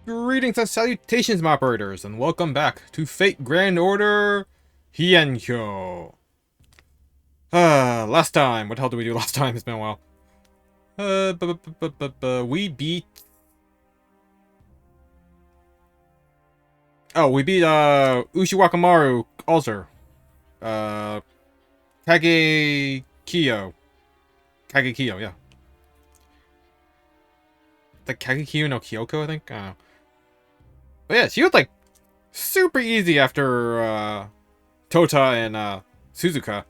Greetings and salutations, my operators, and welcome back to Fate Grand Order Heian-kyo. Last time, what the hell did we do last time? It's been a while. We beat... Oh, we beat, Ushiwakamaru Alter. Kagekiyo. Kagekiyo, yeah. The Kagekiyo no Kyoko, I think? I don't know. But yeah, she was like super easy after Tota and Suzuka.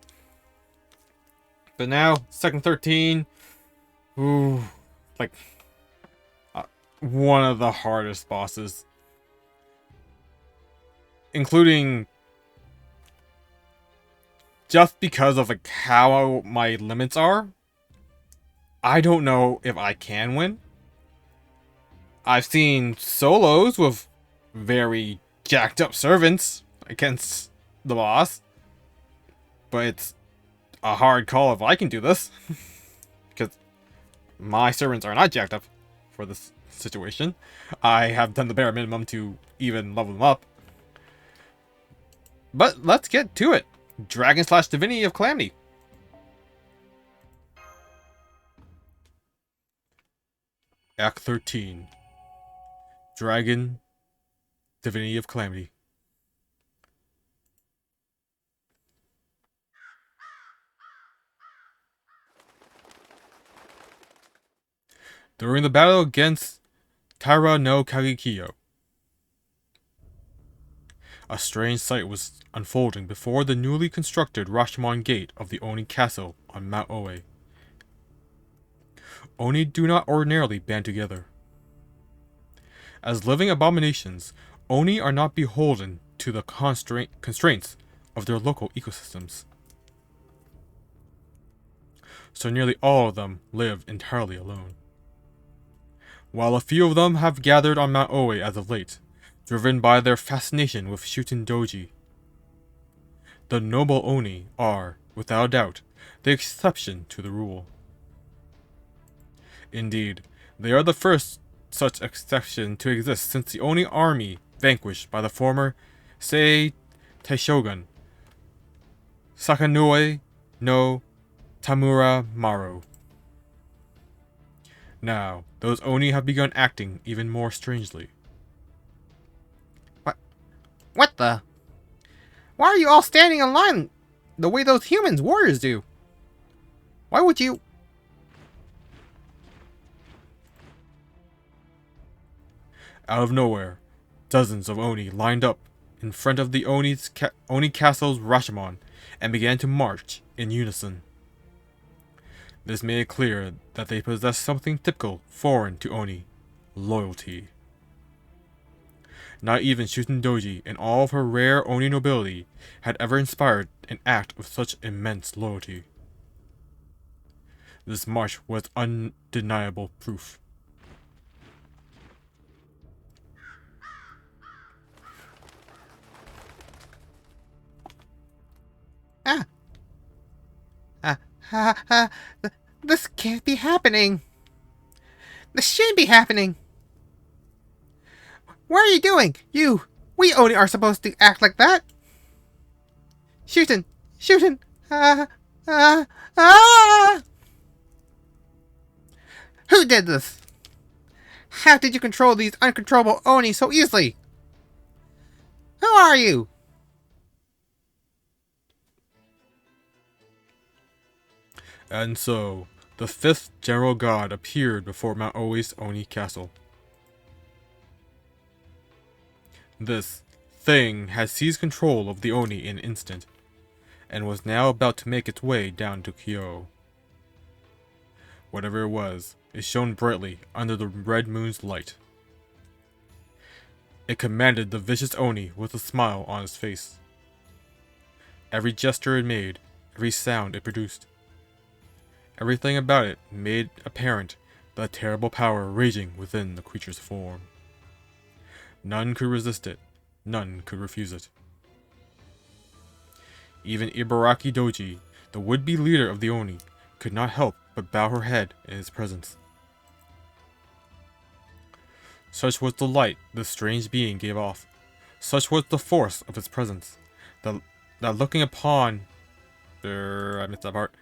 But now, second 13, ooh, like one of the hardest bosses. Including just because of like how my limits are. I don't know if I can win. I've seen solos with very jacked up servants against the boss, but it's a hard call if I can do this because my servants are not jacked up for this situation. I have done the bare minimum to even level them up. But let's get to it. Dragon / Divinity of Calamity. Act 13. Dragon Divinity of Calamity. During the battle against Taira no Kagekiyo, a strange sight was unfolding before the newly constructed Rashomon Gate of the Oni Castle on Mount Oe. Oni do not ordinarily band together. As living abominations, Oni are not beholden to the constraints of their local ecosystems. So nearly all of them live entirely alone. While a few of them have gathered on Mount Oe as of late, driven by their fascination with Shuten Doji, the noble Oni are, without a doubt, the exception to the rule. Indeed, they are the first such exception to exist since the Oni army vanquished by the former Sei Taishogun, Sakanue no Tamura Maru. Now, those Oni have begun acting even more strangely. What the? Why are you all standing in line the way those humans warriors do? Why would you... Out of nowhere, dozens of Oni lined up in front of the Oni Castle's Rashomon and began to march in unison. This made it clear that they possessed something typical foreign to Oni: loyalty. Not even Shuten Doji, in all of her rare Oni nobility, had ever inspired an act of such immense loyalty. This march was undeniable proof. This can't be happening. This shouldn't be happening. What are you doing? We only are supposed to act like that. Shootin'. Who did this? How did you control these uncontrollable Oni so easily? Who are you? And so, the fifth general god appeared before Mount Oe's Oni Castle. This thing had seized control of the Oni in an instant, and was now about to make its way down to Kyo. Whatever it was, it shone brightly under the red moon's light. It commanded the vicious Oni with a smile on its face. Every gesture it made, every sound it produced, everything about it made apparent the terrible power raging within the creature's form. None could resist it, none could refuse it. Even Ibaraki Doji, the would-be leader of the Oni, could not help but bow her head in his presence. Such was the light this strange being gave off. Such was the force of its presence, that looking upon... I missed that part.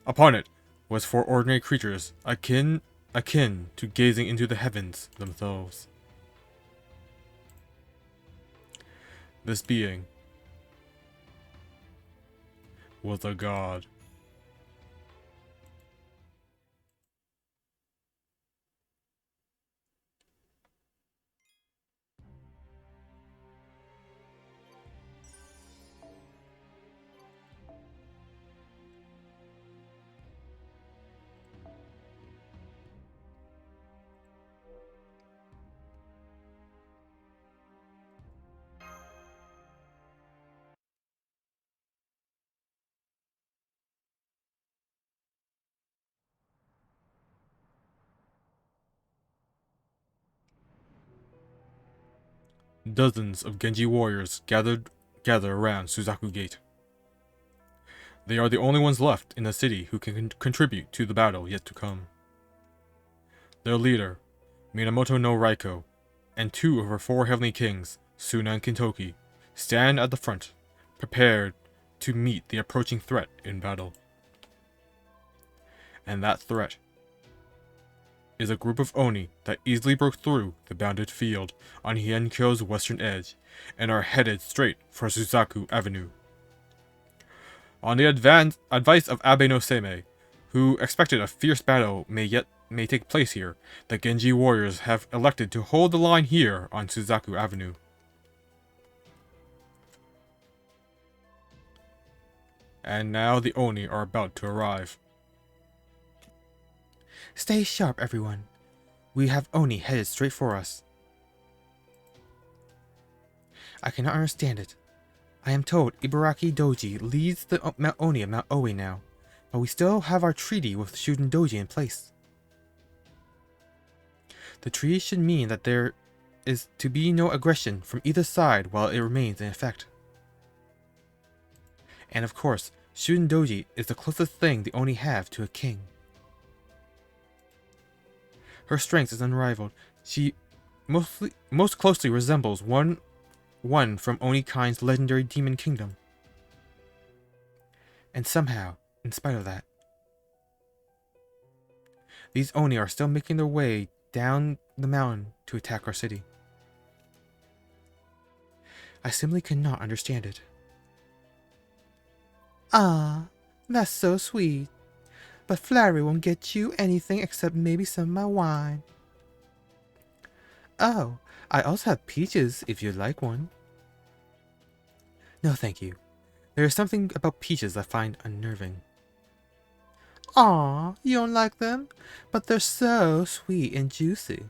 Upon it was for ordinary creatures, akin to gazing into the heavens themselves. This being was a god. Dozens of Genji warriors gather around Suzaku Gate. They are the only ones left in the city who can contribute to the battle yet to come. Their leader, Minamoto no Raiko, and 2 of her 4 heavenly kings, Suna and Kintoki, stand at the front, prepared to meet the approaching threat in battle. And that threat is a group of Oni that easily broke through the bounded field on Heian-kyo's western edge and are headed straight for Suzaku Avenue. On the advice of Abe no Seimei, who expected a fierce battle may take place here, the Genji warriors have elected to hold the line here on Suzaku Avenue. And now the Oni are about to arrive. Stay sharp, everyone. We have Oni headed straight for us. I cannot understand it. I am told Ibuki Douji leads the Mount Oni of Mount Oe now, but we still have our treaty with Shuden Doji in place. The treaty should mean that there is to be no aggression from either side while it remains in effect. And of course, Shuden Doji is the closest thing the Oni have to a king. Her strength is unrivaled. She most closely resembles one from Oni-kind's legendary demon kingdom. And somehow, in spite of that, these Oni are still making their way down the mountain to attack our city. I simply cannot understand it. Ah, that's so sweet. But flattery won't get you anything except maybe some of my wine. Oh, I also have peaches if you'd like one. No, thank you. There is something about peaches I find unnerving. Aw, you don't like them? But they're so sweet and juicy.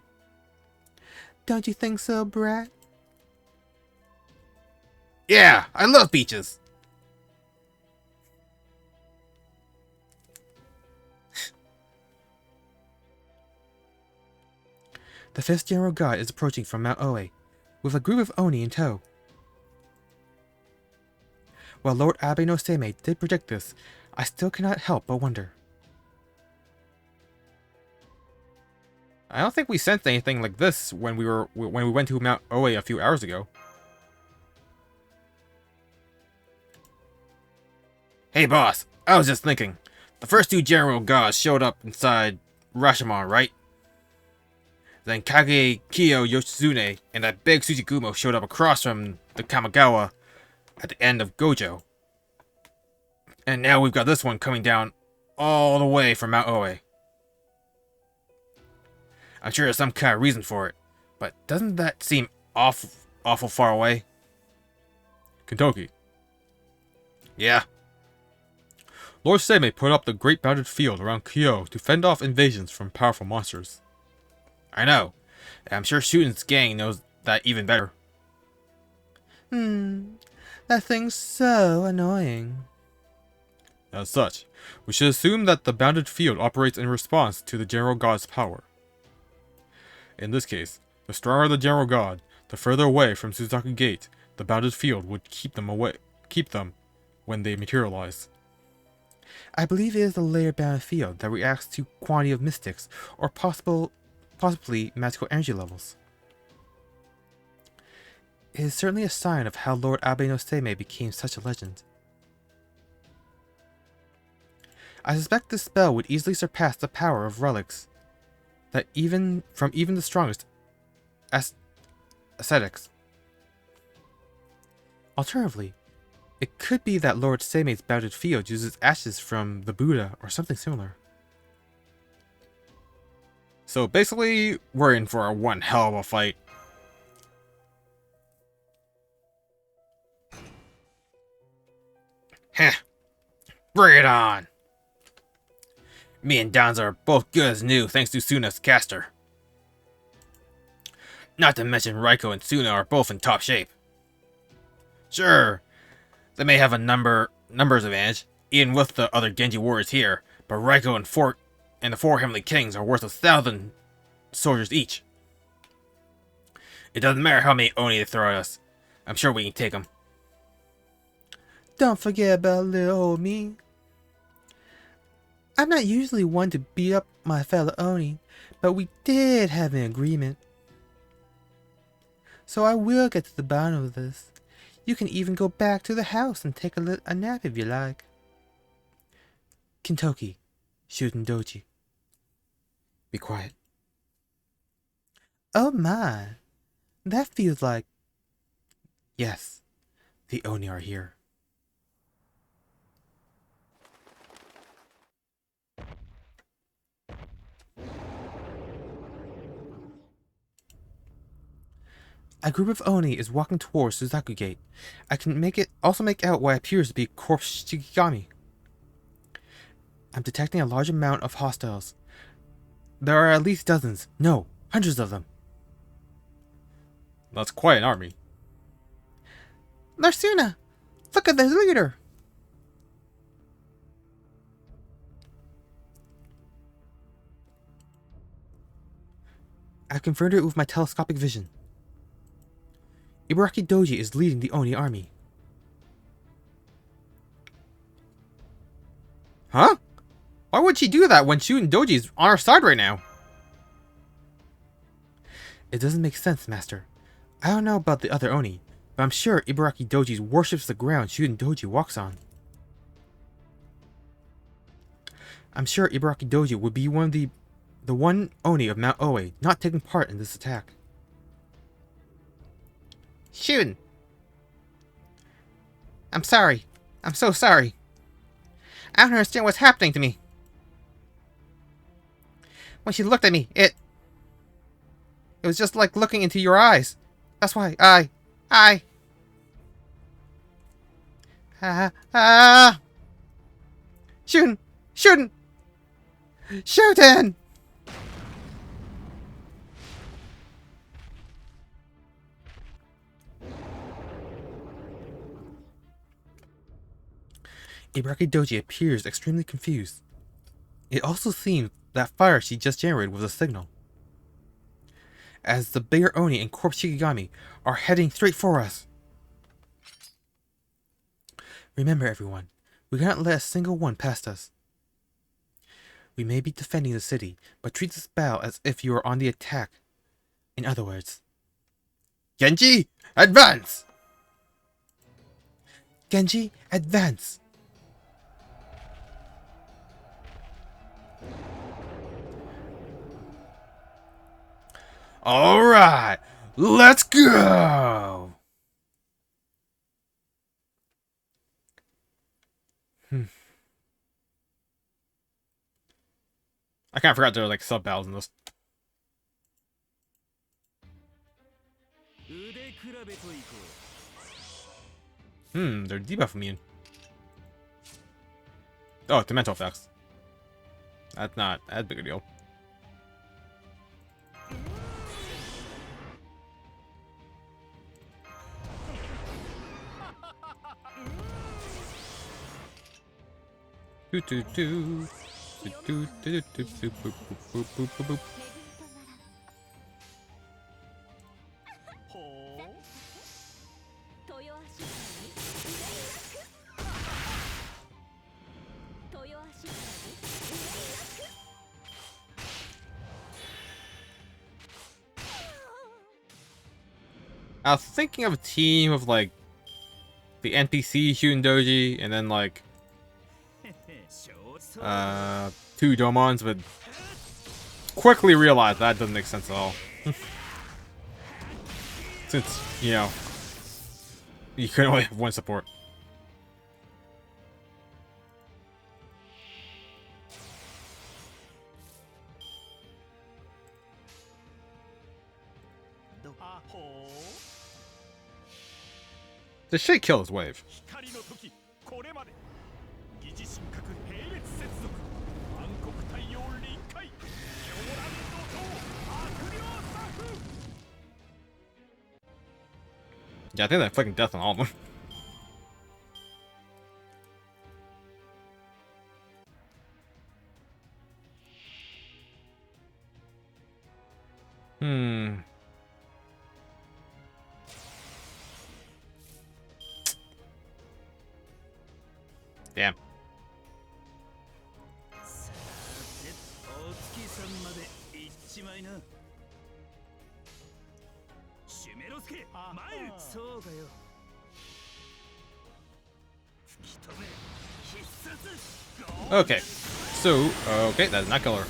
Don't you think so, Brat? Yeah, I love peaches! The 5th General God is approaching from Mount Oe, with a group of Oni in tow. While Lord Abe no Seimei did predict this, I still cannot help but wonder. I don't think we sensed anything like this when we went to Mount Oe a few hours ago. Hey boss, I was just thinking. The first 2 General Gods showed up inside Rashomon, right? Then Kage Kyo Yoshizune and that big Tsuchigumo showed up across from the Kamigawa at the end of Gojo. And now we've got this one coming down all the way from Mount Oe. I'm sure there's some kind of reason for it, but doesn't that seem awful far away? Kintoki. Yeah. Lord Seimei put up the great bounded field around Kyo to fend off invasions from powerful monsters. I know. And I'm sure Shuten's gang knows that even better. That thing's so annoying. As such, we should assume that the bounded field operates in response to the General God's power. In this case, the stronger the General God, the further away from Suzaku Gate the bounded field would keep them when they materialize. I believe it is the layer bounded field that reacts to quantity of mystics or possibly magical energy levels. It is certainly a sign of how Lord Abe no Seimei became such a legend. I suspect this spell would easily surpass the power of relics that even the strongest ascetics. Alternatively, it could be that Lord Seimei's bounded field uses ashes from the Buddha or something similar. So basically, we're in for a one hell of a fight. Heh. Bring it on. Me and Danza are both good as new thanks to Suna's caster. Not to mention Raiko and Suna are both in top shape. Sure, they may have a numbers advantage, even with the other Genji warriors here, but Raiko and the four Heavenly Kings are worth 1,000 soldiers each. It doesn't matter how many Oni they throw at us. I'm sure we can take them. Don't forget about little old me. I'm not usually one to beat up my fellow Oni, but we did have an agreement. So I will get to the bottom of this. You can even go back to the house and take a nap if you like. Kintoki, Shuden Doji. Be quiet. Oh my, that feels like... Yes, the Oni are here. A group of Oni is walking towards Suzaku Gate. I can also make out what appears to be corpse Shikigami. I'm detecting a large amount of hostiles. There are at least dozens, no, hundreds of them. That's quite an army. Narsuna! Look at the leader! I've confirmed it with my telescopic vision. Ibuki Douji is leading the Oni army. Huh? Why would she do that when Shuden Doji is on our side right now? It doesn't make sense, Master. I don't know about the other Oni, but I'm sure Ibuki Douji worships the ground Shuden Doji walks on. I'm sure Ibuki Douji would be one of the one Oni of Mount Oe not taking part in this attack. Shuden! I'm sorry. I'm so sorry. I don't understand what's happening to me. When she looked at me, it was just like looking into your eyes. That's why Shuden! Ibuki Douji appears extremely confused. It also seems that fire she just generated was a signal, as the bigger Oni and Corpse Shikigami are heading straight for us. Remember everyone, we cannot let a single one past us. We may be defending the city, but treat this battle as if you are on the attack. In other words, Genji, advance! Genji, advance! Alright, let's go! I kind of forgot there were like sub battles in this. They're debuff immune. Oh, to mental effects. That's not that big a deal. I was thinking of a team of like the NPC shooting Doji, and then like two Domons, but quickly realized that doesn't make sense at all. Since, you know, you can only have one support. This should kill his wave. Yeah, I think that fucking death on all of them. Damn. Okay. So, okay, that did not kill her.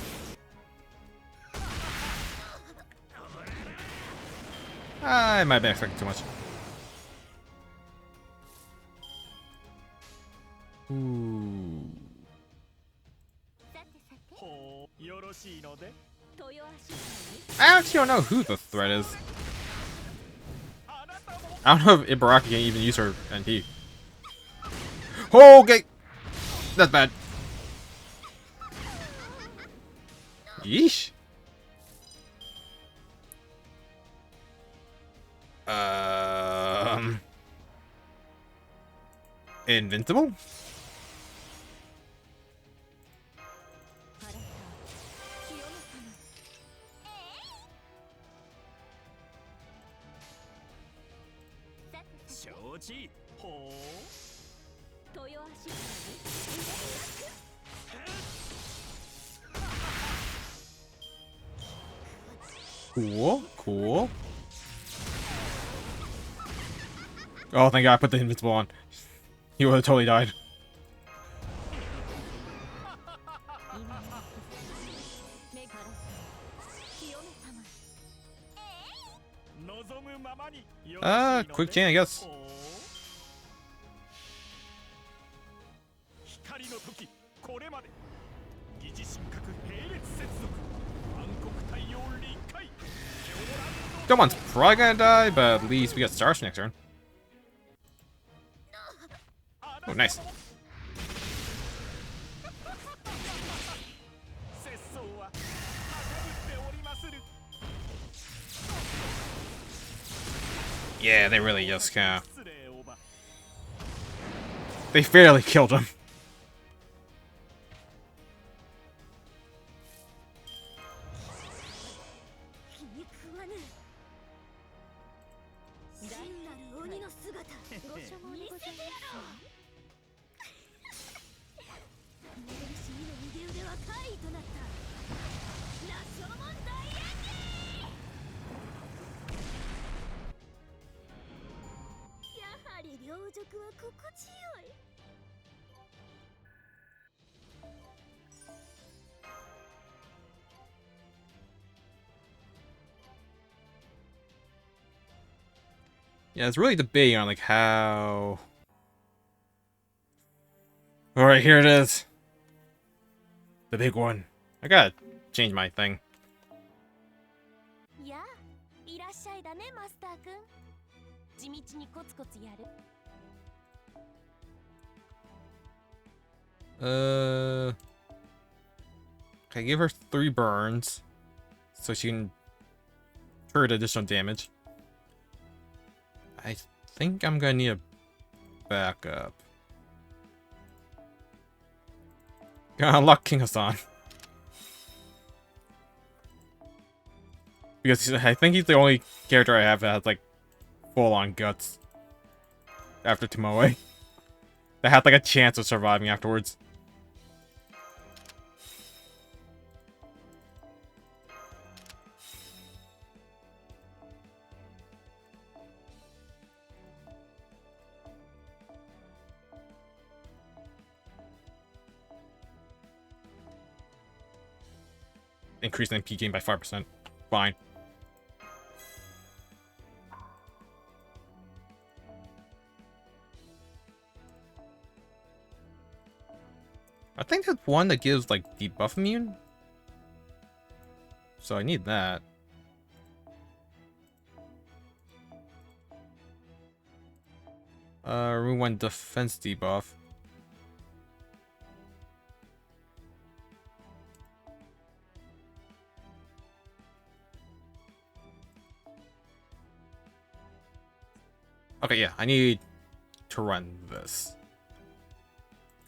I might have been expecting too much. Ooh. I actually don't know who the threat is. I don't know if Ibaraki can even use her NP. Okay! That's bad. Yeesh. Invincible? Cool, cool. Oh, thank God I put the invincible on. He would have totally died. Quick chain, I guess. Someone's probably gonna die, but at least we got stars next turn. Oh, nice. Yeah, they really just kinda... They fairly killed him. Yeah, it's really debating on like how... Alright, here it is. The big one. I gotta change my thing. Okay, give her 3 burns. So she can hurt additional damage. I think I'm gonna need a backup. Gonna unlock King Hassan. Because I think he's the only character I have that has like full-on guts. After Tomoe. That had like a chance of surviving afterwards. increase MP gain by 5%. Fine. I think that's one that gives, like, debuff immune. So I need that. Remove one defense debuff. Okay, yeah, I need to run this.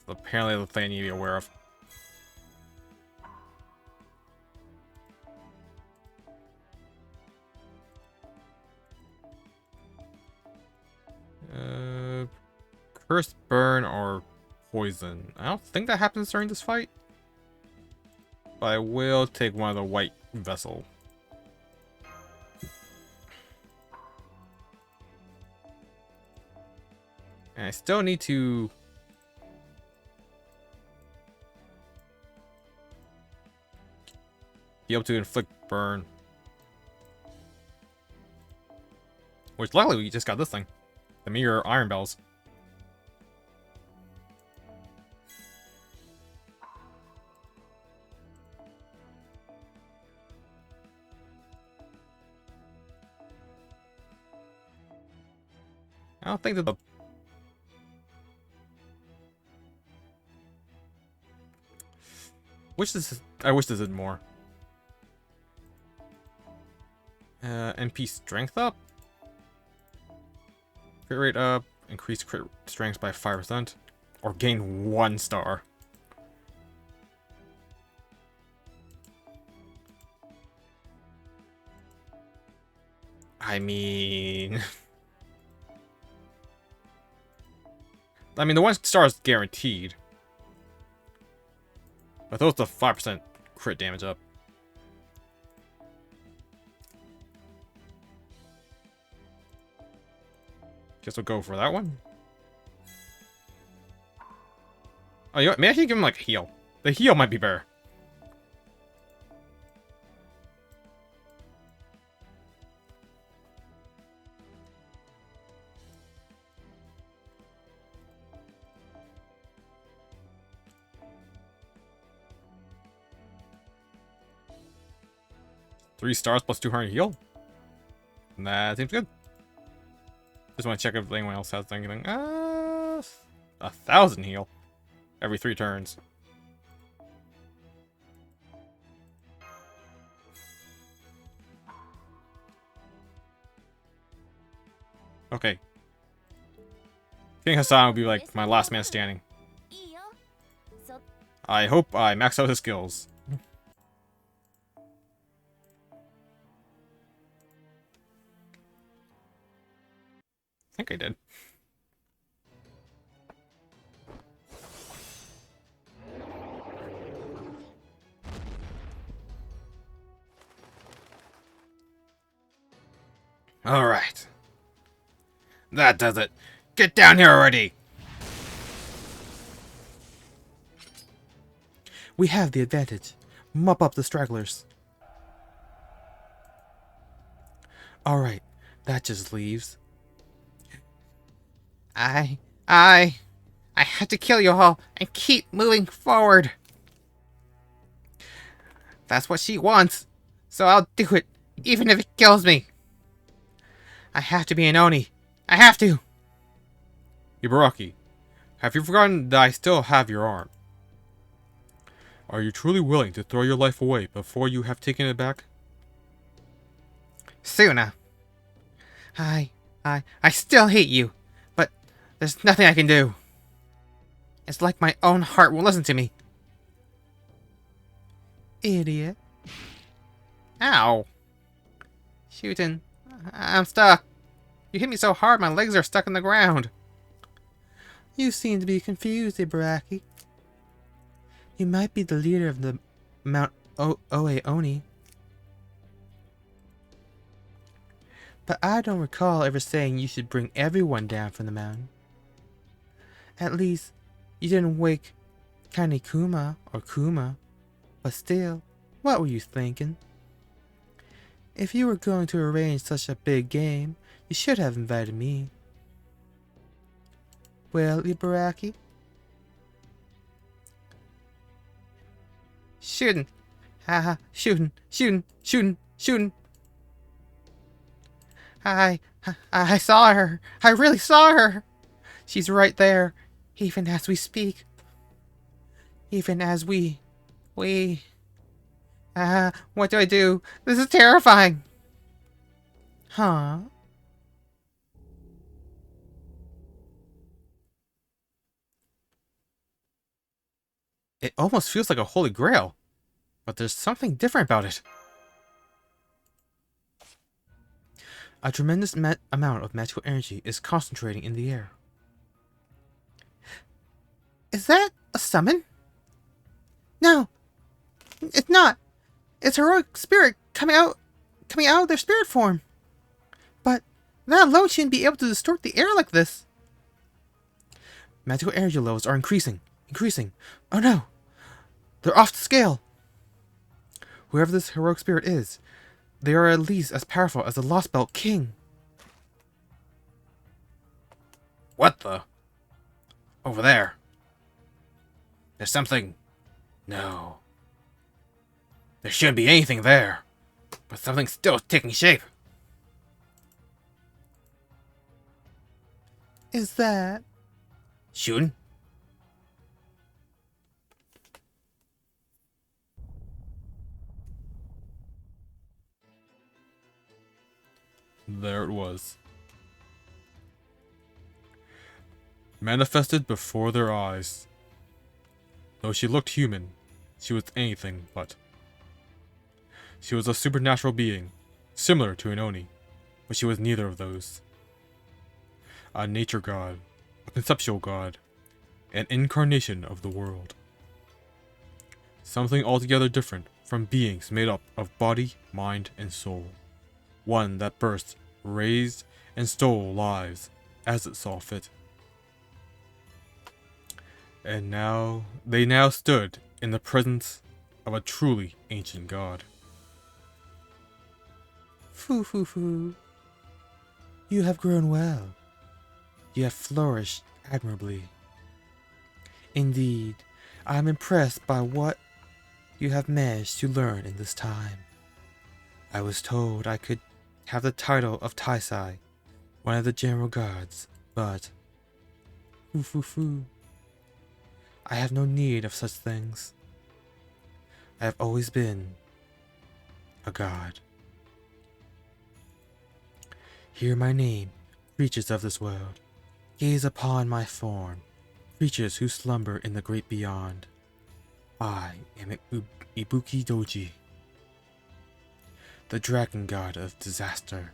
Apparently the thing I need to be aware of. Cursed burn or poison. I don't think that happens during this fight. But I will take one of the white vessel. And I still need to be able to inflict burn. Which luckily we just got this thing. The mirror iron bells. I don't think that the I wish this did more. MP strength up. Crit rate up. Increase crit strength by 5%. Or gain 1 star. I mean... the 1 star is guaranteed. But those the 5% crit damage up. Guess we'll go for that one. Oh, you know what? Maybe I can give him like a heal. The heal might be better. Three stars plus 200 heal. That seems good. Just want to check if anyone else has anything. 1,000 heal every 3 turns. Okay. King Hassan will be like my last man standing. I hope I max out his skills. I think I did. All right. That does it. Get down here already. We have the advantage. Mop up the stragglers. Alright, that just leaves. I have to kill you all and keep moving forward. That's what she wants, so I'll do it, even if it kills me. I have to be an Oni. I have to. Ibaraki, have you forgotten that I still have your arm? Are you truly willing to throw your life away before you have taken it back? Suna. I still hate you, but there's nothing I can do. It's like my own heart won't listen to me. Idiot. Ow. Shootin'. I'm stuck. You hit me so hard my legs are stuck in the ground. You seem to be confused, Ibaraki. You might be the leader of the Mount Oe Oni. But I don't recall ever saying you should bring everyone down from the mountain. At least, you didn't wake Kanikuma or Kuma, but still, What were you thinking? If you were going to arrange such a big game, you should have invited me. Well, Ibaraki? Shooting. Haha, shooting. I saw her. I really saw her. She's right there, even as we speak. Even as we... what do I do? This is terrifying. Huh? It almost feels like a holy grail, but there's something different about it. A tremendous amount of magical energy is concentrating in the air. Is that a summon? No, it's not. It's heroic spirit coming out of their spirit form. But that alone shouldn't be able to distort the air like this. Magical energy levels are increasing. Oh no, they're off the scale. Whoever this heroic spirit is, they are at least as powerful as the Lost Belt King. What the? Over there. There's something... No. There shouldn't be anything there. But something's still taking shape. Is that... Shooting? There it was. Manifested before their eyes. Though she looked human, she was anything but. She was a supernatural being, similar to an Oni, but she was neither of those. A nature god, a conceptual god, an incarnation of the world. Something altogether different from beings made up of body, mind, and soul. One that burst, raised, and stole lives as it saw fit. And now, they now stood in the presence of a truly ancient god. Foo. You have grown well. You have flourished admirably. Indeed, I am impressed by what you have managed to learn in this time. I was told I could have the title of Taisai, one of the general gods, but... Foo. I have no need of such things. I have always been a god. Hear my name, creatures of this world. Gaze upon my form, creatures who slumber in the great beyond. I am Ibuki Douji, the dragon god of disaster.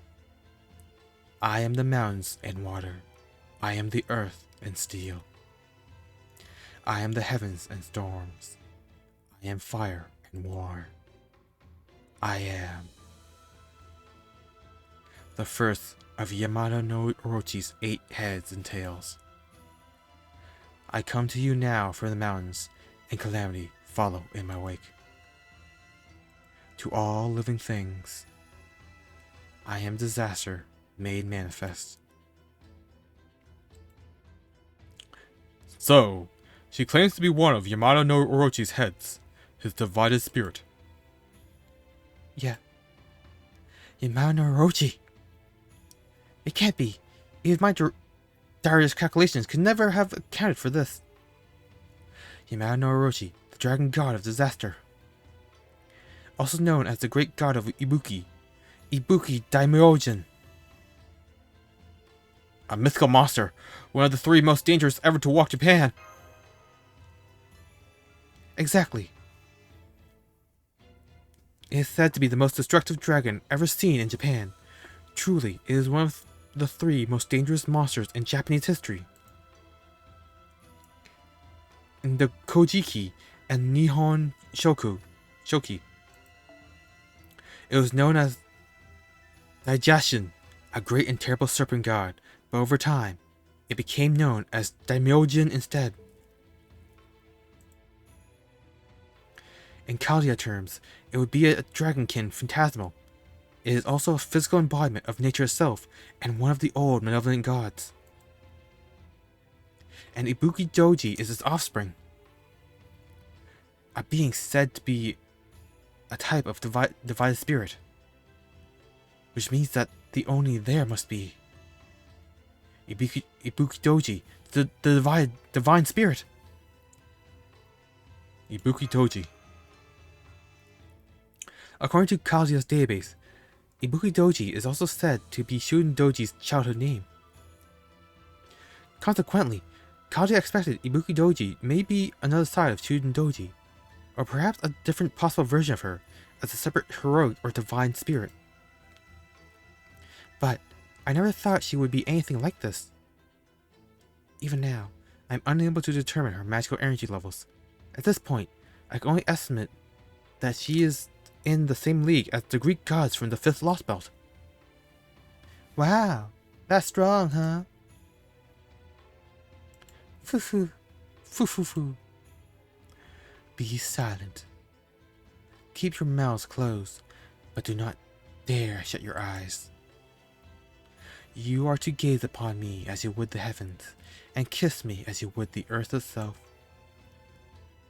I am the mountains and water. I am the earth and steel. I am the heavens and storms. I am fire and war. I am the first of Yamada no Orochi's 8 heads and tails. I come to you now from the mountains, and calamity follow in my wake. To all living things, I am disaster made manifest. So, she claims to be one of Yamada no Orochi's heads, his divided spirit. Yeah. Yamada no Orochi. It can't be. Even my diary's calculations could never have accounted for this. Yamada no Orochi, the dragon god of disaster. Also known as the great god of Ibuki. Ibuki Daimyojin. A mythical monster, one of the 3 most dangerous ever to walk Japan. Exactly. It is said to be the most destructive dragon ever seen in Japan. Truly, it is one of the 3 most dangerous monsters in Japanese history. In the Kojiki and Nihon Shoki, it was known as Daijashin, a great and terrible serpent god, but over time, it became known as Daimyojin instead. In Kaldea terms, It would be a dragonkin phantasmal. It is also a physical embodiment of nature itself, and one of the old malevolent gods. And Ibuki Douji is its offspring. A being said to be a type of divided spirit. Which means that the Oni there must be Ibuki Douji, the divine spirit. Ibuki Douji. According to Kazuya's database, Ibuki Douji is also said to be Shuden Doji's childhood name. Consequently, Kazuya expected Ibuki Douji may be another side of Shuden Doji, or perhaps a different possible version of her as a separate heroic or divine spirit. But I never thought she would be anything like this. Even now, I am unable to determine her magical energy levels. At this point, I can only estimate that she is in the same league as the Greek gods from the 5th Lost Belt. Wow, that's strong, huh? Foo-foo, foo-foo-foo. Be silent. Keep your mouths closed, but do not dare shut your eyes. You are to gaze upon me as you would the heavens, and kiss me as you would the earth itself.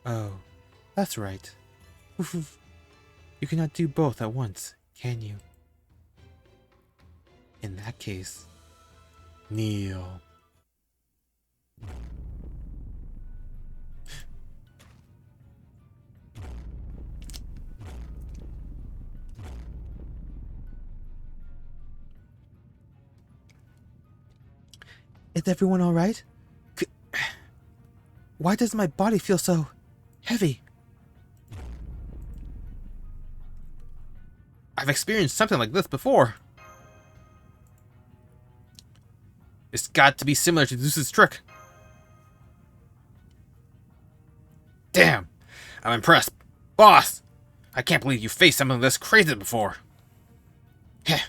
Oh, that's right. You cannot do both at once, can you? In that case, kneel. Is everyone alright? Why does my body feel so heavy? I've experienced something like this before. It's got to be similar to Zeus's trick. Damn! I'm impressed. Boss! I can't believe you faced something this crazy before. Heh,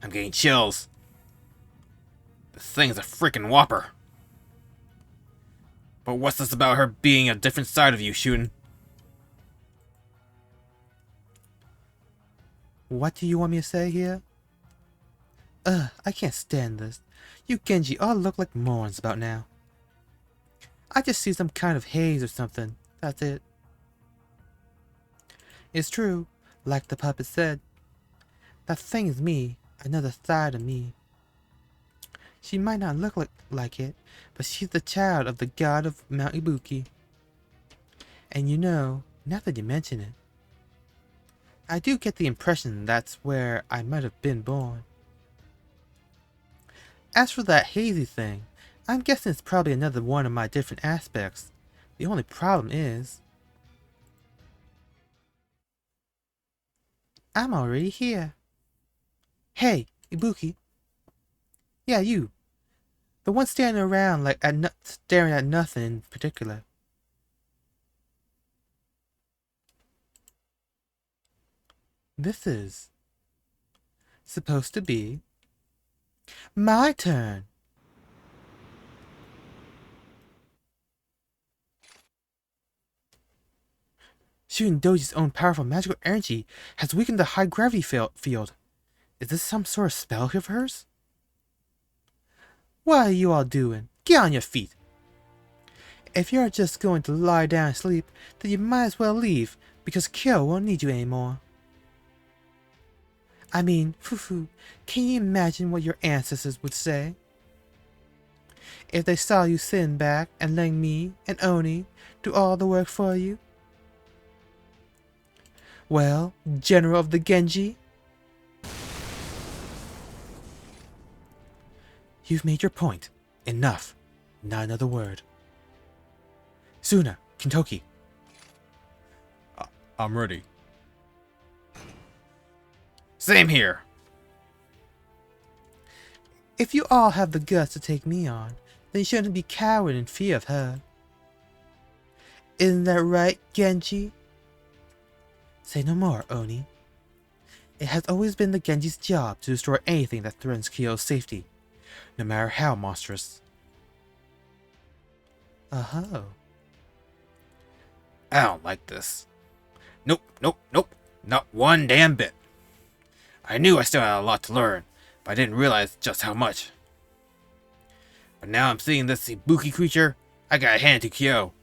I'm getting chills. This thing is a freaking whopper. But what's this about her being a different side of you, Shuden? What do you want me to say here? I can't stand this. You Genji all look like morons about now. I just see some kind of haze or something. That's it. It's true, like the puppet said. That thing is me, another side of me. She might not look like it, but she's the child of the god of Mount Ibuki. And you know, now that you mention it, I do get the impression that's where I might have been born. As for that hazy thing, I'm guessing it's probably another one of my different aspects. The only problem is, I'm already here. Hey, Ibuki. Yeah, you. The one standing around like staring at nothing in particular. This is supposed to be my turn. Shuden Doji's own powerful magical energy has weakened the high gravity field. Is this some sort of spell of hers? What are you all doing? Get on your feet. If you're just going to lie down and sleep, then you might as well leave, because Kyo won't need you anymore. I mean, can you imagine what your ancestors would say? If they saw you sitting back and letting me and Oni do all the work for you? Well, General of the Genji, you've made your point. Enough. Not another word. Suna, Kintoki. I'm ready. Same here. If you all have the guts to take me on, then you shouldn't be coward in fear of her. Isn't that right, Genji? Say no more, Oni. It has always been the Genji's job to destroy anything that threatens Kyo's safety, no matter how monstrous. Oh. I don't like this. Nope, nope, nope. Not one damn bit. I knew I still had a lot to learn, but I didn't realize just how much. But now I'm seeing this Ibuki creature, I gotta hand it to Kyo.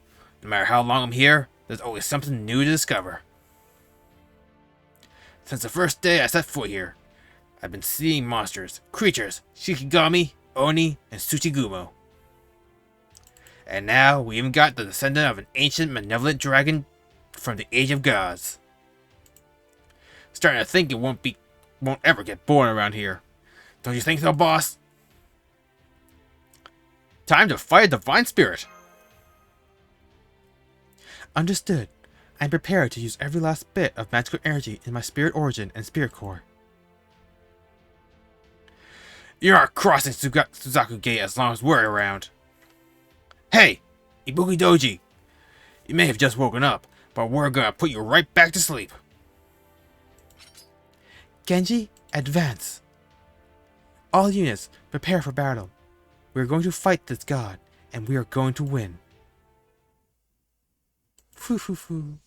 No matter how long I'm here, there's always something new to discover. Since the first day I set foot here, I've been seeing monsters, creatures, Shikigami, Oni, and Tsuchigumo. And now we even got the descendant of an ancient malevolent dragon from the Age of Gods. Starting to think it won't ever get born around here. Don't you think so, boss? Time to fight a divine spirit. Understood. I am prepared to use every last bit of magical energy in my spirit origin and spirit core. You're not crossing Suzaku Gate as long as we're around. Hey, Ibuki Douji. You may have just woken up, but we're gonna put you right back to sleep. Genji, advance. All units, prepare for battle. We are going to fight this god, and we are going to win. Foo foo foo.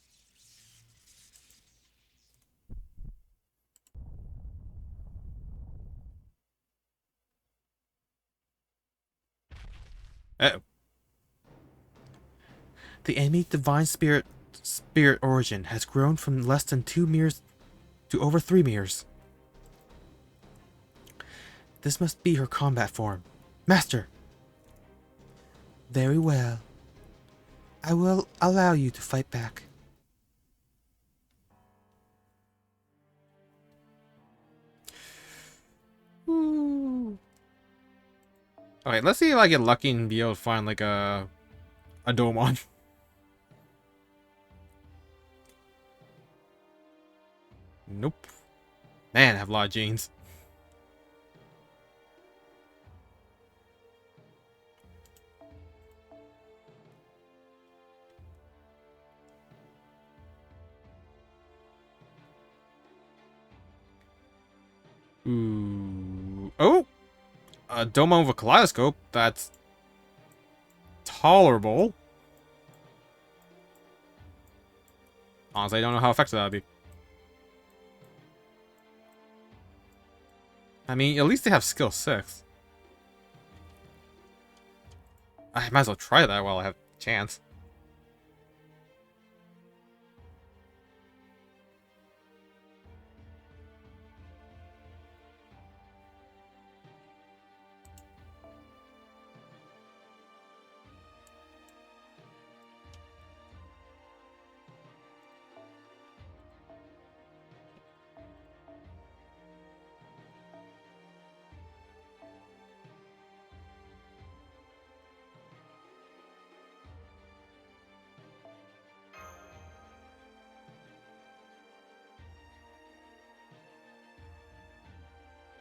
Uh-oh. The enemy divine spirit origin has grown from less than 2 mirrors to over 3 mirrors. This must be her combat form. Master! Very well. I will allow you to fight back. Ooh. Okay, let's see if I get lucky and be able to find like a Domon. Nope. Man, I have a lot of genes. Ooh. Oh! A Domon with a kaleidoscope. That's tolerable. Honestly, I don't know how effective that would be. I mean, at least they have skill 6. I might as well try that while I have a chance.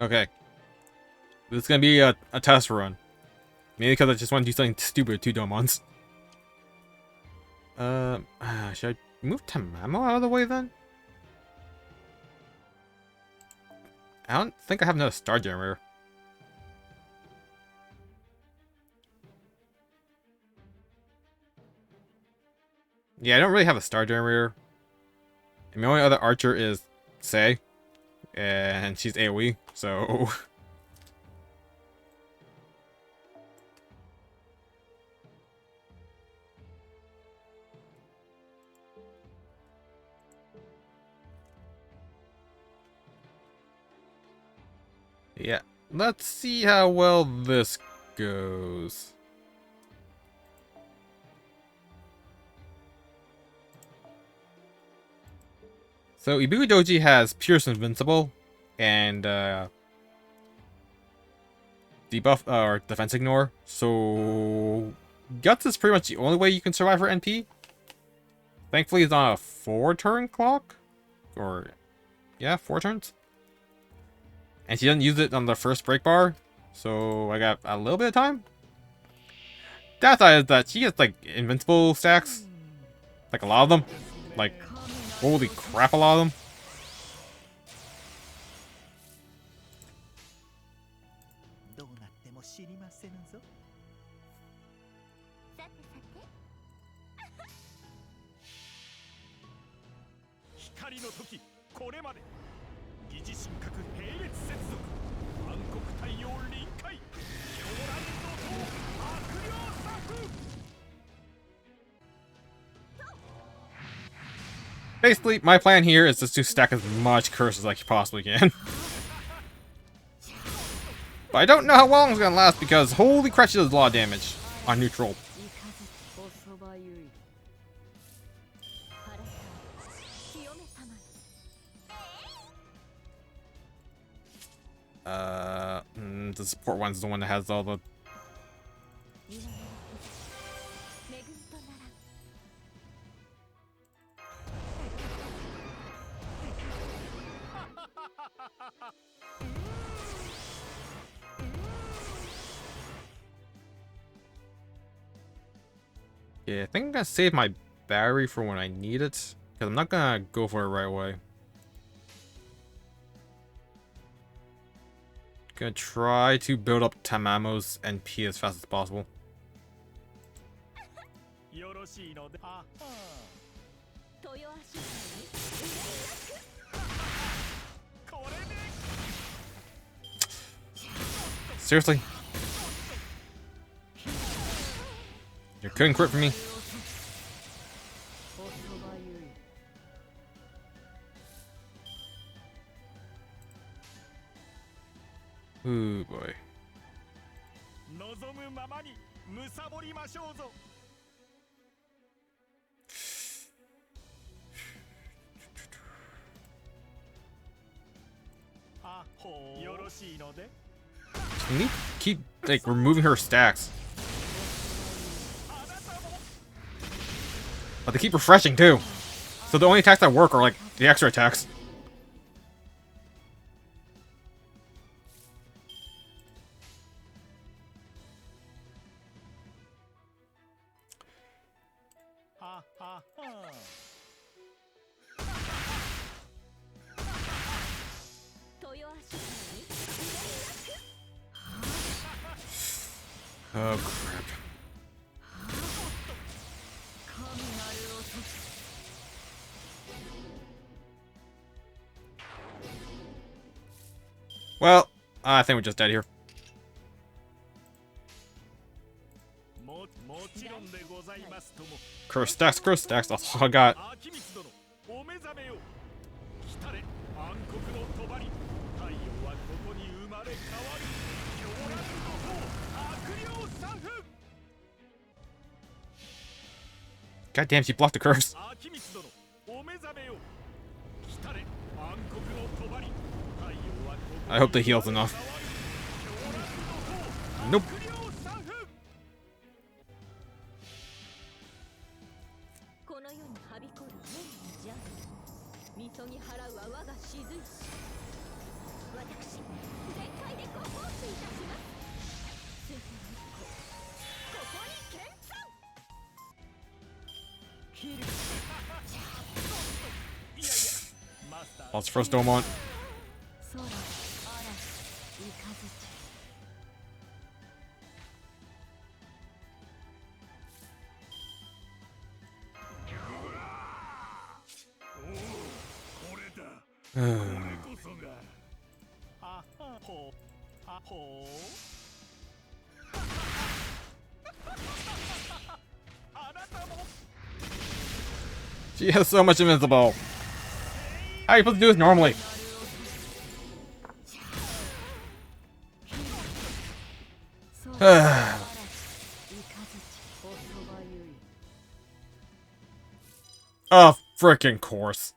Okay. This is gonna be a test run. Maybe because I just want to do something stupid with 2 Domons. Should I move Tamamo out of the way then? I don't think I have another Star Generator. Yeah, I don't really have a Star Generator. And my only other archer is Sei. And she's AoE, so... yeah, let's see how well this goes. So Ibuki Douji has Pierce Invincible and debuff or defense ignore. So Guts is pretty much the only way you can survive for NP. Thankfully, it's on a 4-turn clock, or yeah, 4 turns. And she doesn't use it on the first break bar, so I got a little bit of time. Downside is that she gets like invincible stacks, like a lot of them, like holy crap, a lot of them. Basically, my plan here is just to stack as much curse as I possibly can. But I don't know how long it's gonna last because holy crap, she does a lot of damage on neutral. The support one's the one that has all the... Yeah, I think I'm gonna save my battery for when I need it, because I'm not gonna go for it right away. Gonna try to build up Tamamo's NP as fast as possible. Seriously? You couldn't crit for me? Ooh boy. Can we keep like removing her stacks? But they keep refreshing too. So the only attacks that work are like the extra attacks. Oh crap. Well, I think we're just dead here. Curse stacks, that's all I got. God damn, she blocked the curse. I hope the heal's enough. Nope. Let's first dome on. She has so much invincible. How are you supposed to do this normally? Of frickin' course.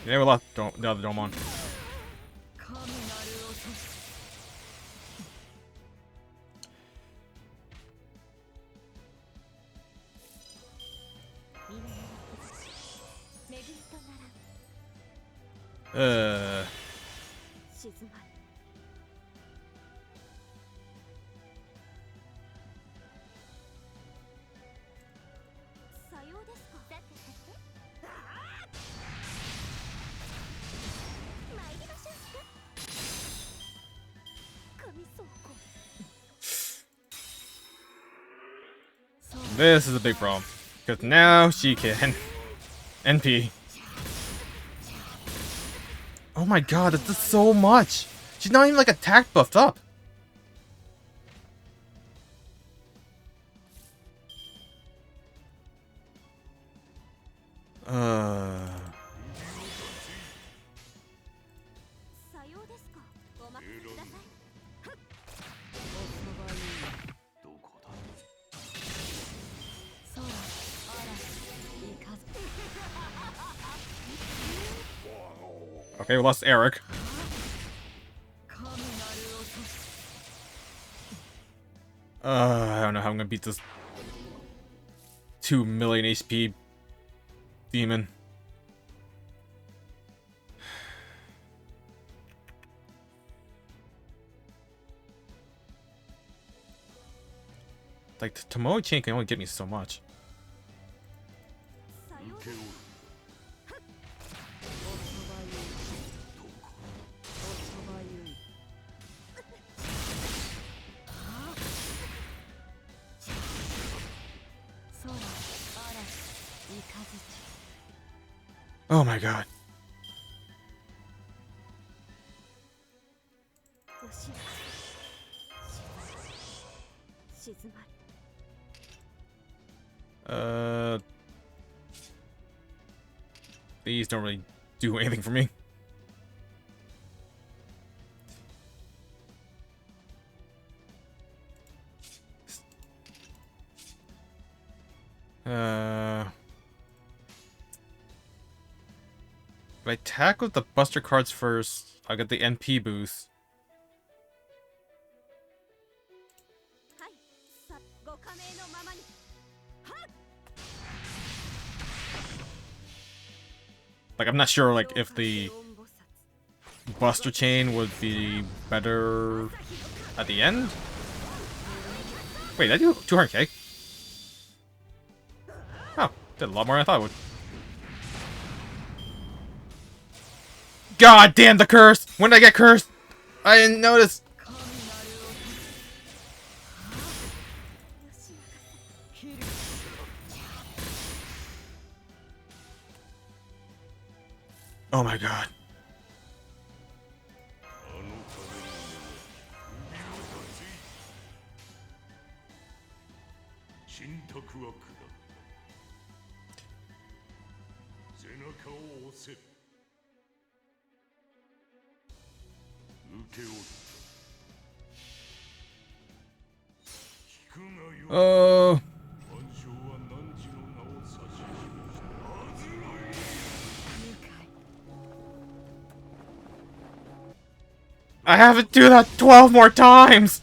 Yeah, we left the other dome on. This is a big problem. Because now she can NP. Oh my god, that's just so much! She's not even like attack buffed up! Okay, we lost Eric. I don't know how I'm gonna beat this 2 million HP demon. Like, Tomoe chain can only get me so much. Oh my god. These don't really do anything for me. If I attack with the Buster cards first, I'll get the NP boost. Like, I'm not sure, like, if the Buster chain would be better at the end? Wait, I do 200k? Oh, did a lot more than I thought it would. God damn the curse! When did I get cursed? I didn't notice! Oh my god. Oh. I have to do that 12 more times!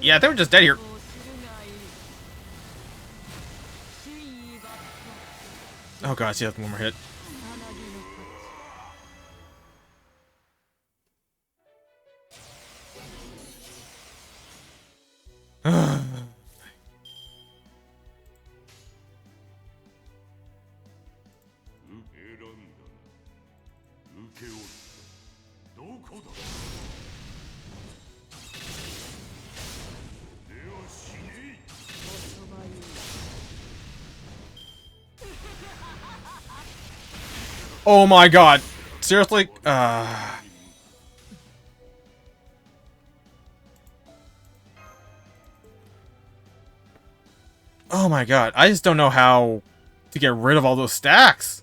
Yeah, they were just dead here. Oh god, she has one more hit. Oh my god. Seriously? Oh my god. I just don't know how to get rid of all those stacks.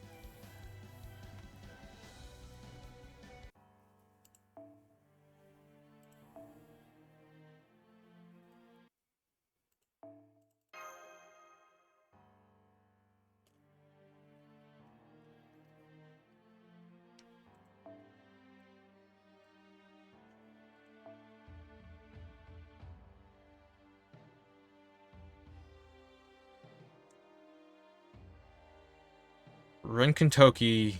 Renkintoki.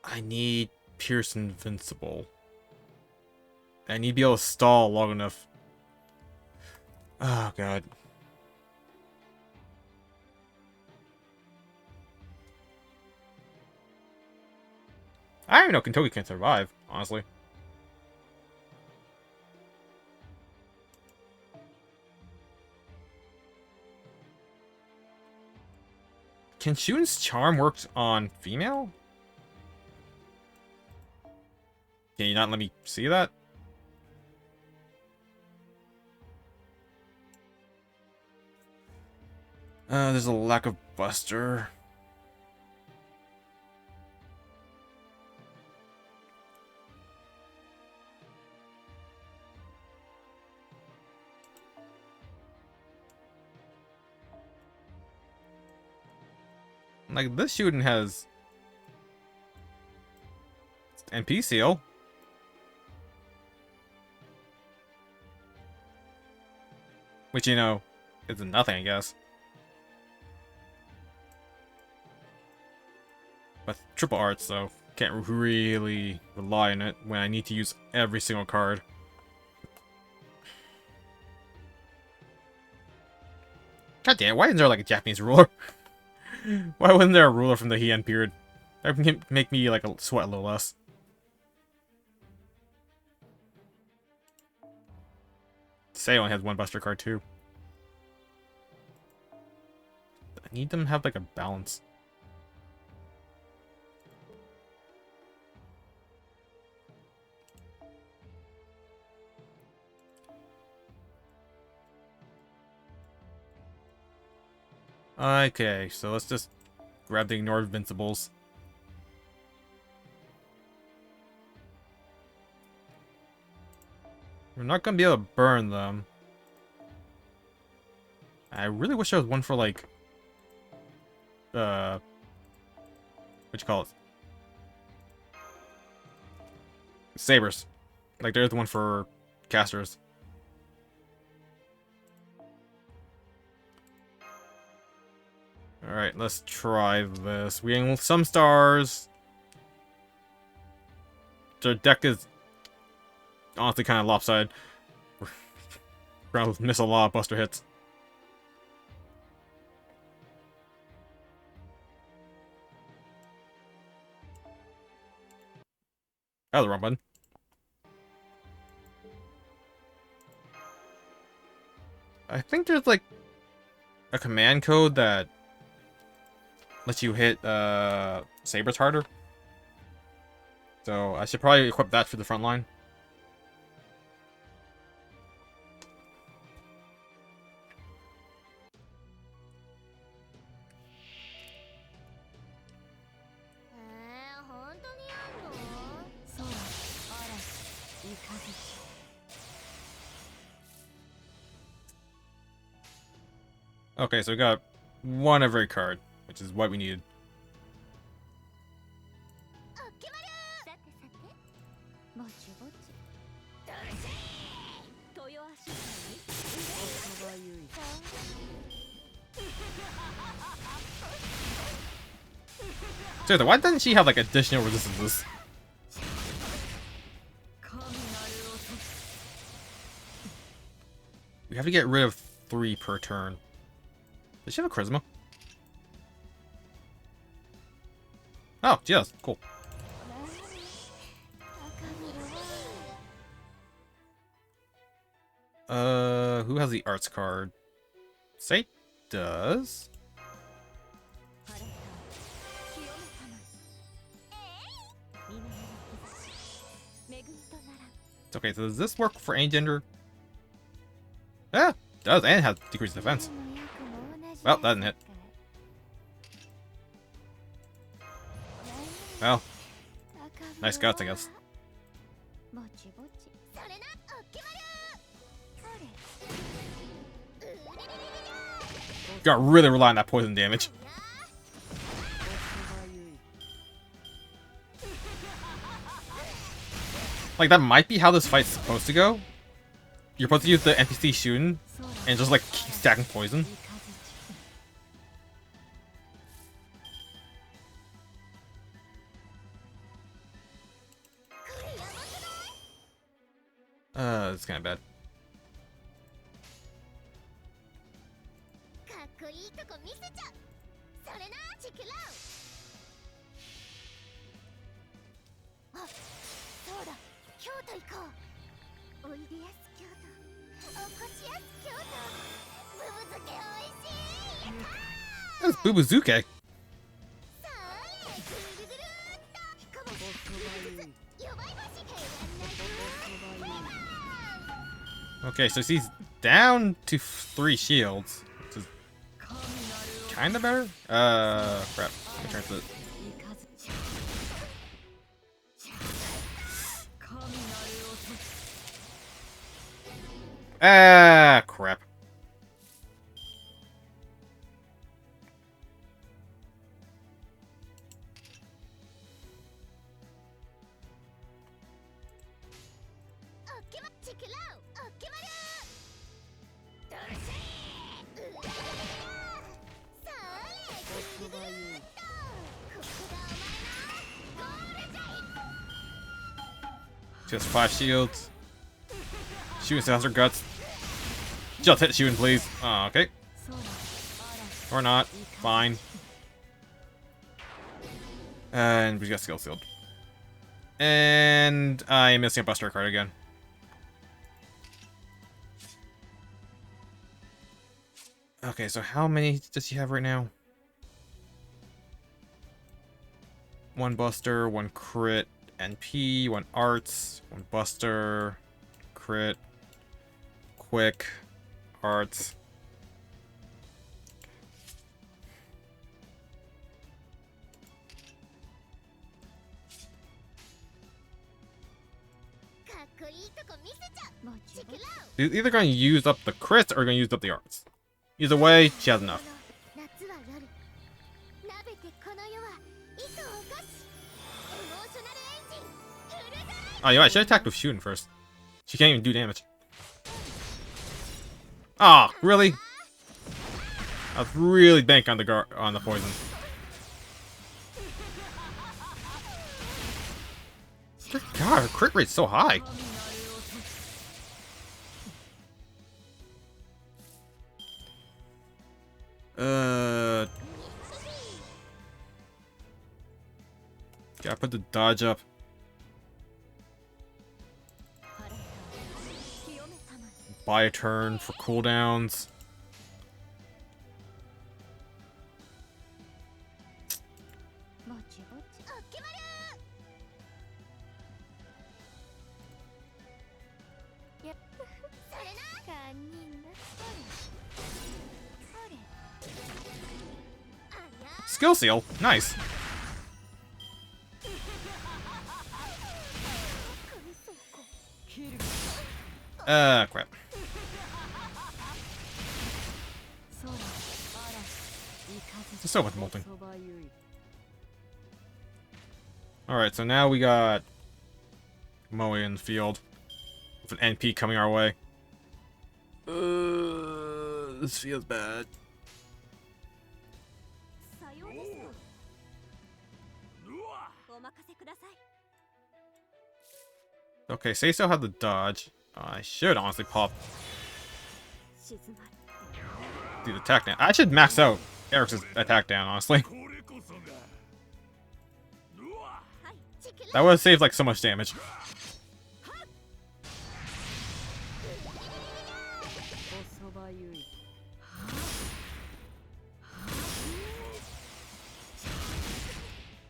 I need Pierce Invincible. I need to be able to stall long enough. Oh, God. I don't even know Kentucky can survive, honestly. Can Shun's charm work on female? Can you not let me see that? There's a lack of Buster. Like, this shooting has NP seal. Which, you know, is nothing, I guess. But triple arts, though. Can't really rely on it when I need to use every single card. God damn, why isn't there like a Japanese ruler? Why wasn't there a ruler from the Heian period? That can make me like sweat a little less. Say only has one Buster card too. I need them to have like a balance. Okay, so let's just grab the ignored invincibles. We're not gonna be able to burn them. I really wish there was one for like what you call it? Sabers. Like there's the one for casters. Alright, let's try this. We getting some stars. Their deck is honestly kind of lopsided. We're gonna miss a lot of Buster hits. That was the wrong button. I think there's like a command code that lets you hit sabers harder. So I should probably equip that for the front line. Okay, so we got one every card, which is what we needed. Seriously, why doesn't she have like additional resistances? We have to get rid of 3 per turn. Does she have a charisma? Oh, she does. Cool. Who has the arts card? Say does. Okay, so does this work for any gender? Yeah, it does, and it has decreased defense. Well, that didn't hit. Well, nice guts, I guess. Got really rely on that poison damage. Like, that might be how this fight's supposed to go. You're supposed to use the NPC shooting and just, like, keep stacking poison. It's kind of bad. That's Bubuzuke. Okay, so he's down to 3 shields, which is kind of better. Crap. Let me turn to it. Ah, crap. Just 5 shields. Shooting sounds her guts. Just hit shooting, please. Oh, okay. Or not. Fine. And we got skill sealed. And I'm missing a Buster card again. Okay, so how many does he have right now? 1 Buster, 1 crit, NP, 1 arts, 1 Buster, crit, quick, arts. He's either going to use up the crits or going to use up the arts. Either way, she has enough. Oh, yeah, I should attack with shooting first. She can't even do damage. Ah, oh, really? I was really banking on the poison. God, her crit rate's so high. Gotta put the dodge up. Buy a turn for cooldowns. Skill seal, nice. Crap. There's so much molting. Alright, so now we got Moe in the field with an NP coming our way. This feels bad. Okay, say so had the dodge. I should honestly pop the attack down. I should max out Eric's attack down, honestly. That would have saved like so much damage.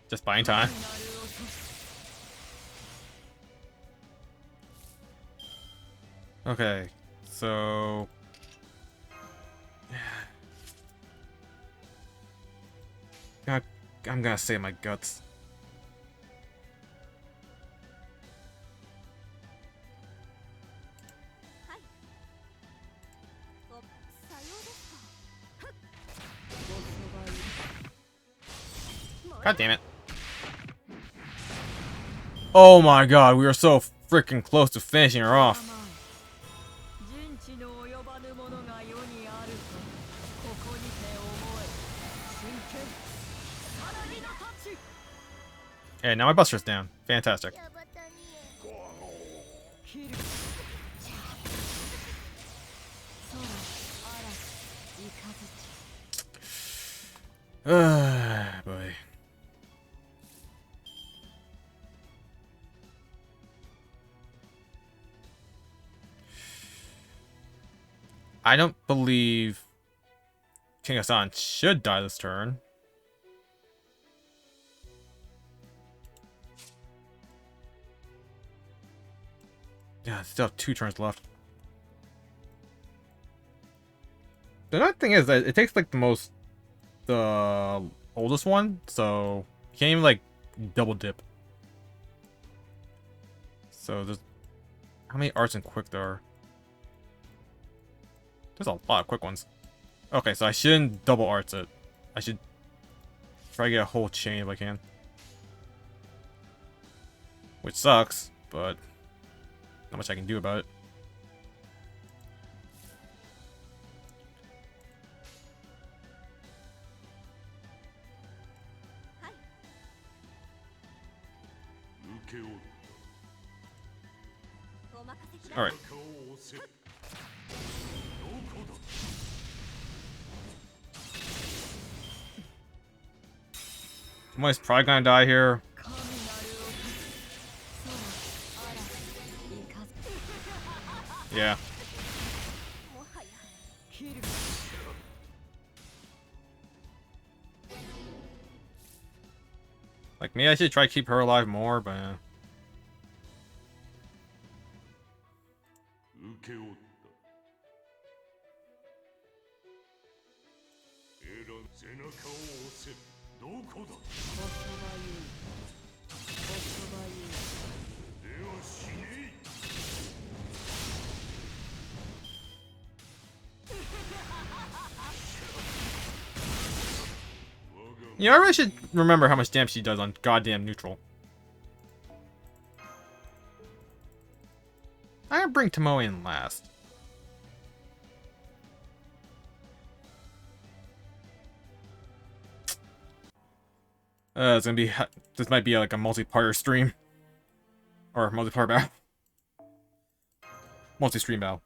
Just buying time. Okay, so I'm gonna save my guts. God damn it. Oh my god, we were so freaking close to finishing her off. Yeah, now my Buster's down. Fantastic. Boy. I don't believe King Hassan should die this turn. Yeah, I still have 2 turns left. The other thing is that it takes like the oldest one, so you can't even like double dip. So there's how many arts and quick there are? There's a lot of quick ones. Okay, so I shouldn't double arts it. I should try to get a whole chain if I can. Which sucks, but not much I can do about it. Alright. Somebody's probably gonna die here. Yeah. Like, maybe I should try to keep her alive more, but... You know, I really should remember how much damage she does on goddamn neutral. I'm gonna bring Tomoe in last. It's gonna be... This might be like a multi-parter stream. Or multi-part battle. Multi-stream battle.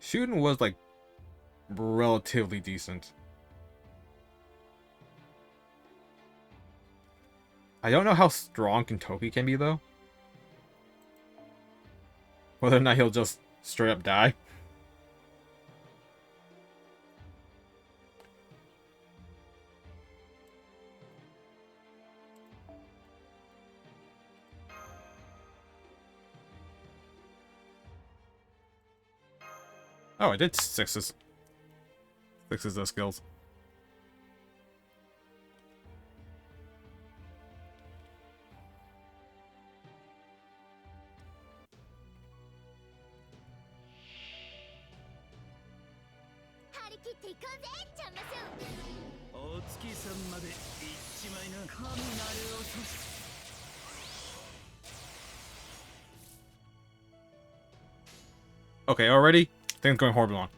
Shooting was like relatively decent. I don't know how strong Kentoki can be though. Whether or not he'll just straight up die. Oh, I did sixes those skills. Okay, already? Things going horribly wrong.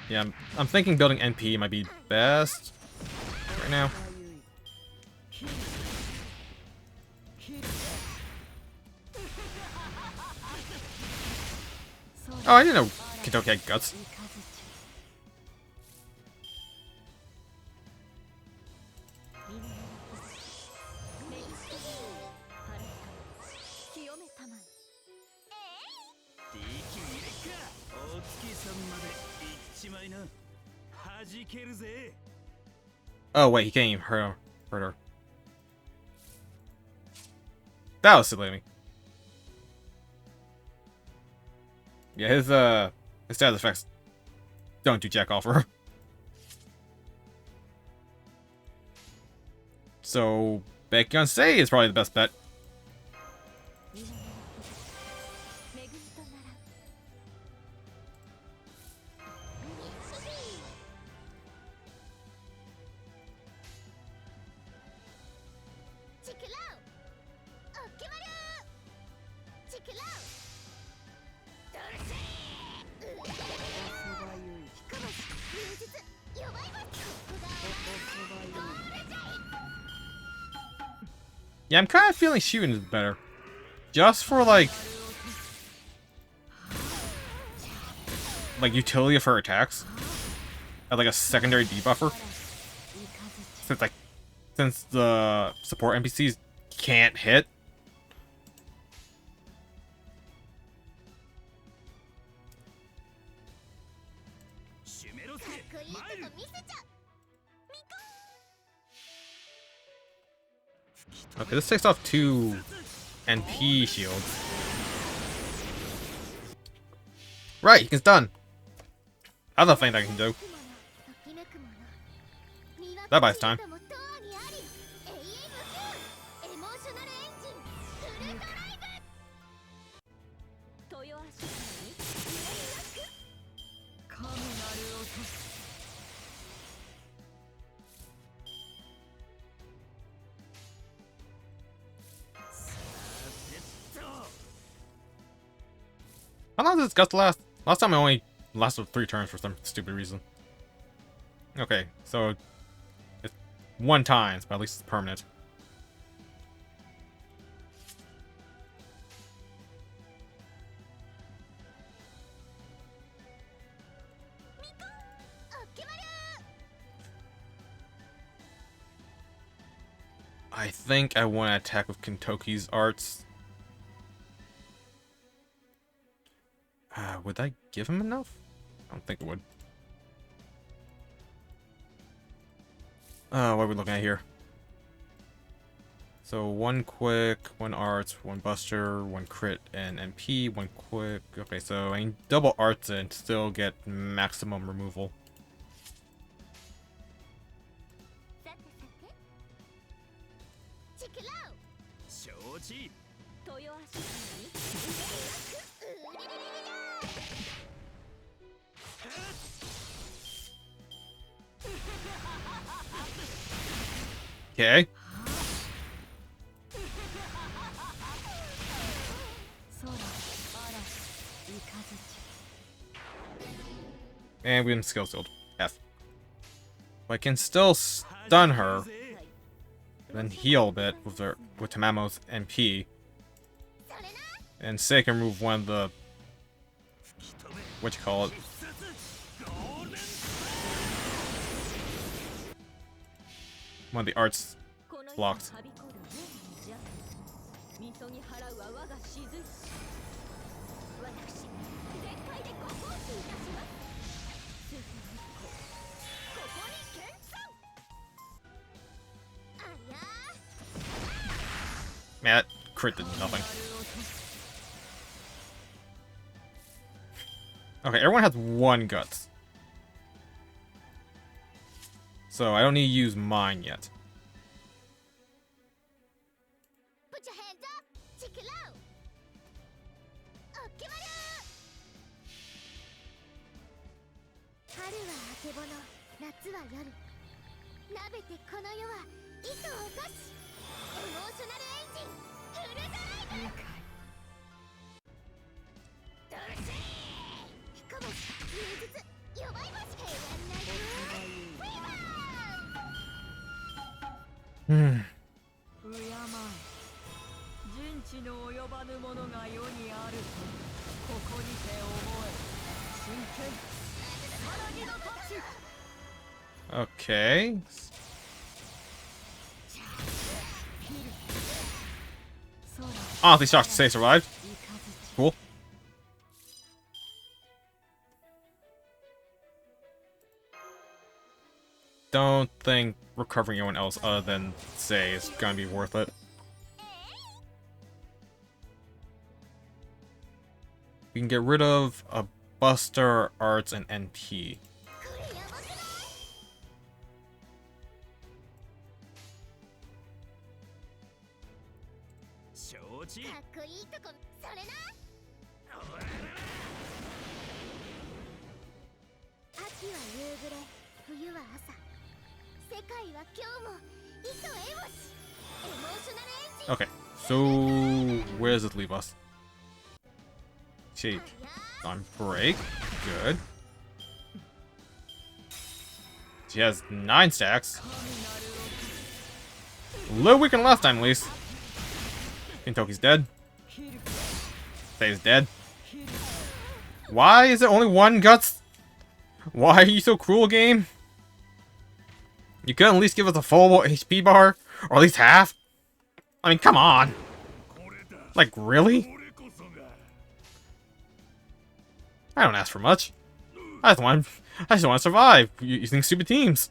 Yeah, I'm thinking building NP might be best right now. Oh, I didn't know Kentoki had guts. Oh wait, he can't even hurt her. That was silly of me. Yeah, his status effects don't do jack off for her. So Baekhyun Sei is probably the best bet. Yeah, I'm kind of feeling shooting is better. Just for, like utility of her attacks. As, like, a secondary debuffer. Since the support NPCs can't hit. Okay, this takes off 2 NP shields. Right, he can stun. Other thing I can do. That buys time. How long does this gust last? Last time it only lasted 3 turns for some stupid reason. Okay, so it's 1 time, but at least it's permanent. I think I want to attack with Kentoki's arts. Would that give him enough? I don't think it would. What are we looking at here? So 1 quick, 1 arts, 1 buster, 1 crit, and MP, 1 quick. Okay, so I can double arts and still get maximum removal. Okay. And we can skill shield. F. But I can still stun her. Then heal a bit with Tamamo's MP. And say I can remove one of the... What you call it? One of the arts blocks. Man, that crit did nothing. Okay, everyone has 1 guts. So I don't need to use mine yet. Put your hands up, check it out. Okay. Honestly shocked to say survived. Cool. Don't think recovering anyone else other than Say is gonna be worth it. We can get rid of a Buster, Arts, and NP. Okay, so where does it leave us? Shape on break. Good. She has 9 stacks. A little weaker than last time, at least. Intoki's dead. Faye's dead. Why is there only one Guts? Why are you so cruel, game? You could at least give us a full HP bar? Or at least half? I mean, come on. Like, really? I don't ask for much. I just want to survive using stupid teams.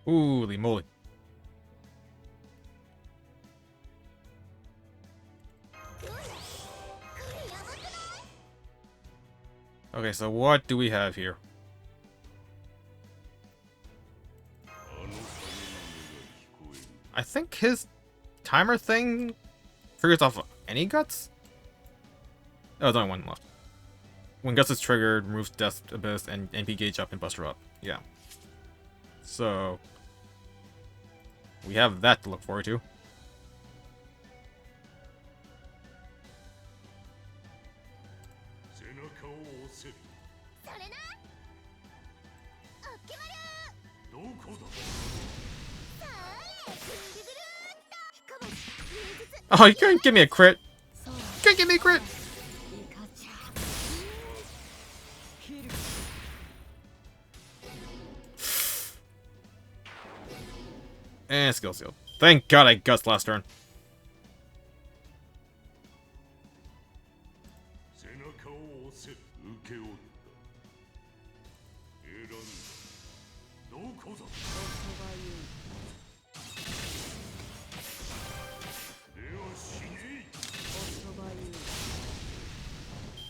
Holy moly. Okay, so what do we have here? I think his timer thing triggers off any Guts? Oh, there's only one left. When Guts is triggered, removes Death Abyss and NP gauge up and Buster up. Yeah. So we have that to look forward to. Oh, you couldn't give me a crit. You couldn't give me a crit. And skill sealed. Thank God I Guts last turn.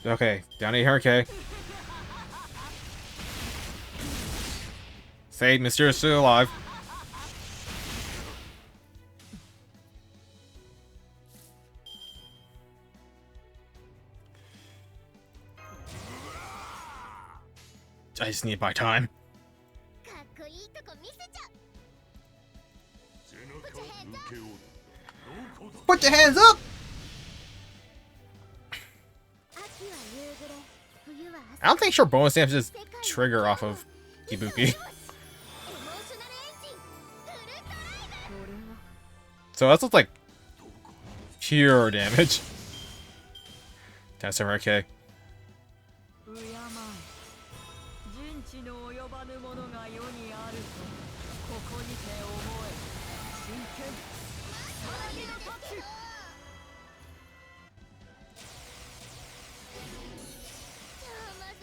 Okay, down to Heian-kyo. Say Mr. is still alive. I just need to buy time. Put your hands up! I don't think short bonus damage just trigger off of Ibuki. So that's like pure damage. That's MRK.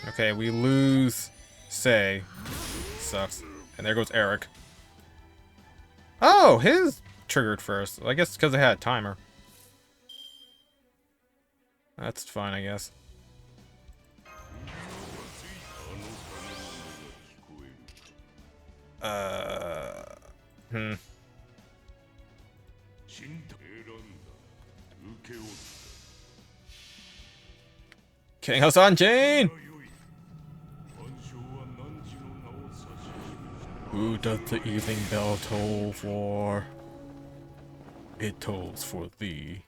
Okay, we lose Sei. Sucks. And there goes Eric. Oh, his triggered first. I guess because it had a timer. That's fine, I guess. King Hassan Jane! Who does the evening bell toll for? It tolls for thee.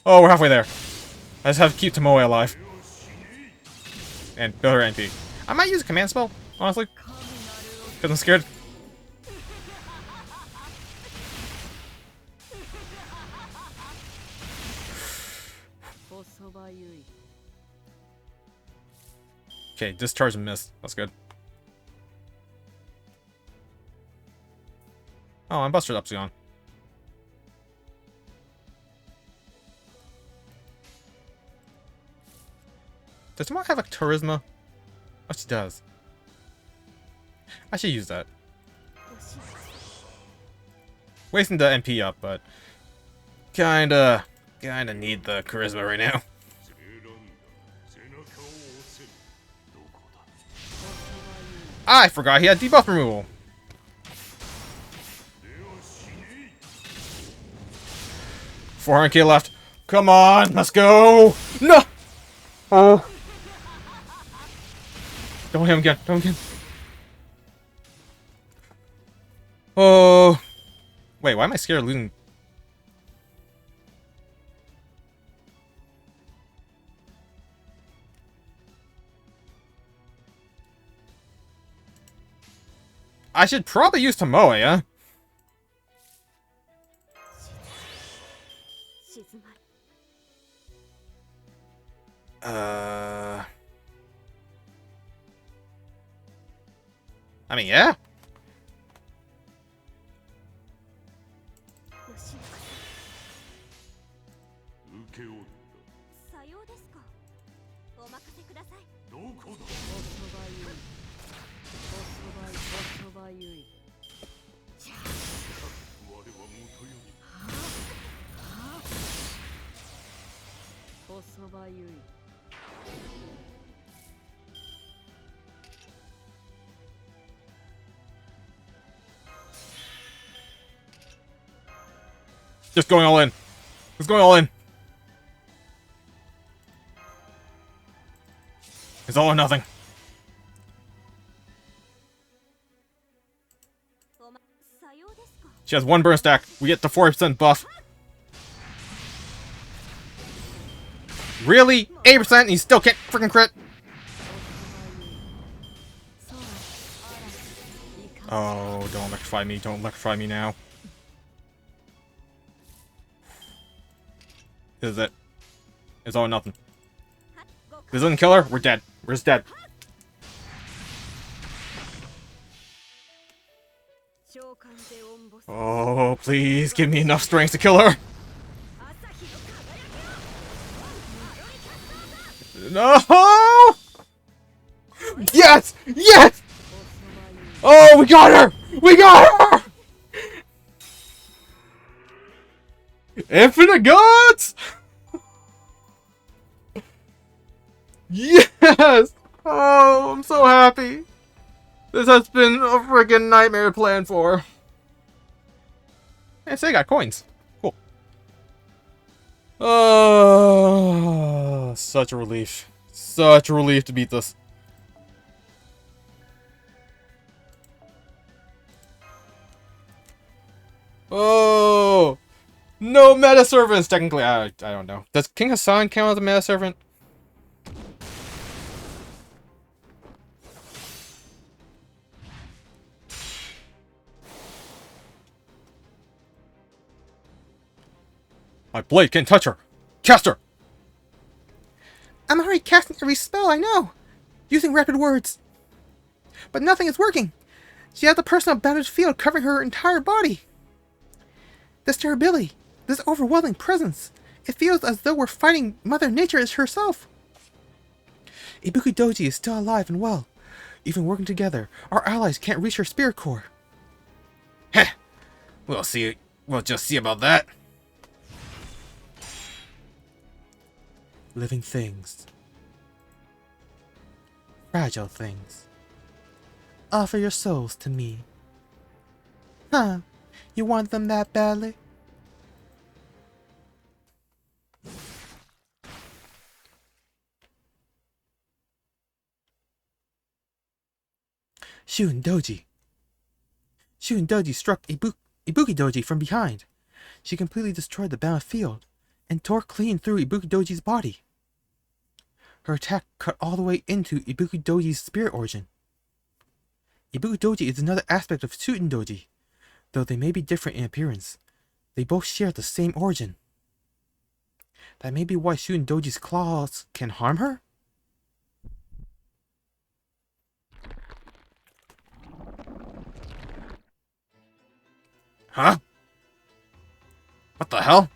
Oh, we're halfway there. I just have to keep Tomoe alive. And build her NP. I might use a command spell, honestly. Because I'm scared. Okay, discharge and miss. That's good. Oh, I'm Buster's Upsilon. Does Tomoe have a charisma? Oh, she does. I should use that. Wasting the MP up, but kinda need the charisma right now. I forgot he had debuff removal. $400k left. Come on, let's go. No. Oh. Don't hit him again. Don't hit him. Oh. Wait, why am I scared of losing? I should probably use Tomoe, huh? I mean, yeah. Just going all in. Just going all in. It's all or nothing. She has one burn stack. We get the 40% buff. Really? 8% and you still can't freaking crit? Oh, don't electrify me. Don't electrify me now. This is it. It's all or nothing. This doesn't kill her. We're dead. We're just dead. Oh, please give me enough strength to kill her. No! Yes! Yes! Oh, we got her! We got her! Infinite gods! Yes! Oh, I'm so happy. This has been a freaking nightmare to plan for. Hey, say I got coins. Cool. Oh, such a relief. Such a relief to beat this. Oh, no meta servants. Technically, I don't know. Does King Hassan count as a meta servant? My blade can't touch her. Cast her. I'm already casting every spell I know, using rapid words. But nothing is working. She has a personal bounded field covering her entire body. This durability, this overwhelming presence, it feels as though we're fighting Mother Nature as herself. Ibuki Douji is still alive and well. Even working together, our allies can't reach her spirit core. Heh. We'll see. We'll just see about that. Living things. Fragile things. Offer your souls to me. Huh? You want them that badly? Shun Doji. Shun Doji struck Ibuki Douji from behind. She completely destroyed the bound field and tore clean through Ibuki Douji's body. Her attack cut all the way into Ibuki Douji's spirit origin. Ibuki Douji is another aspect of Shun Doji. Though they may be different in appearance, they both share the same origin. That may be why Shun Doji's claws can harm her? Huh? What the hell?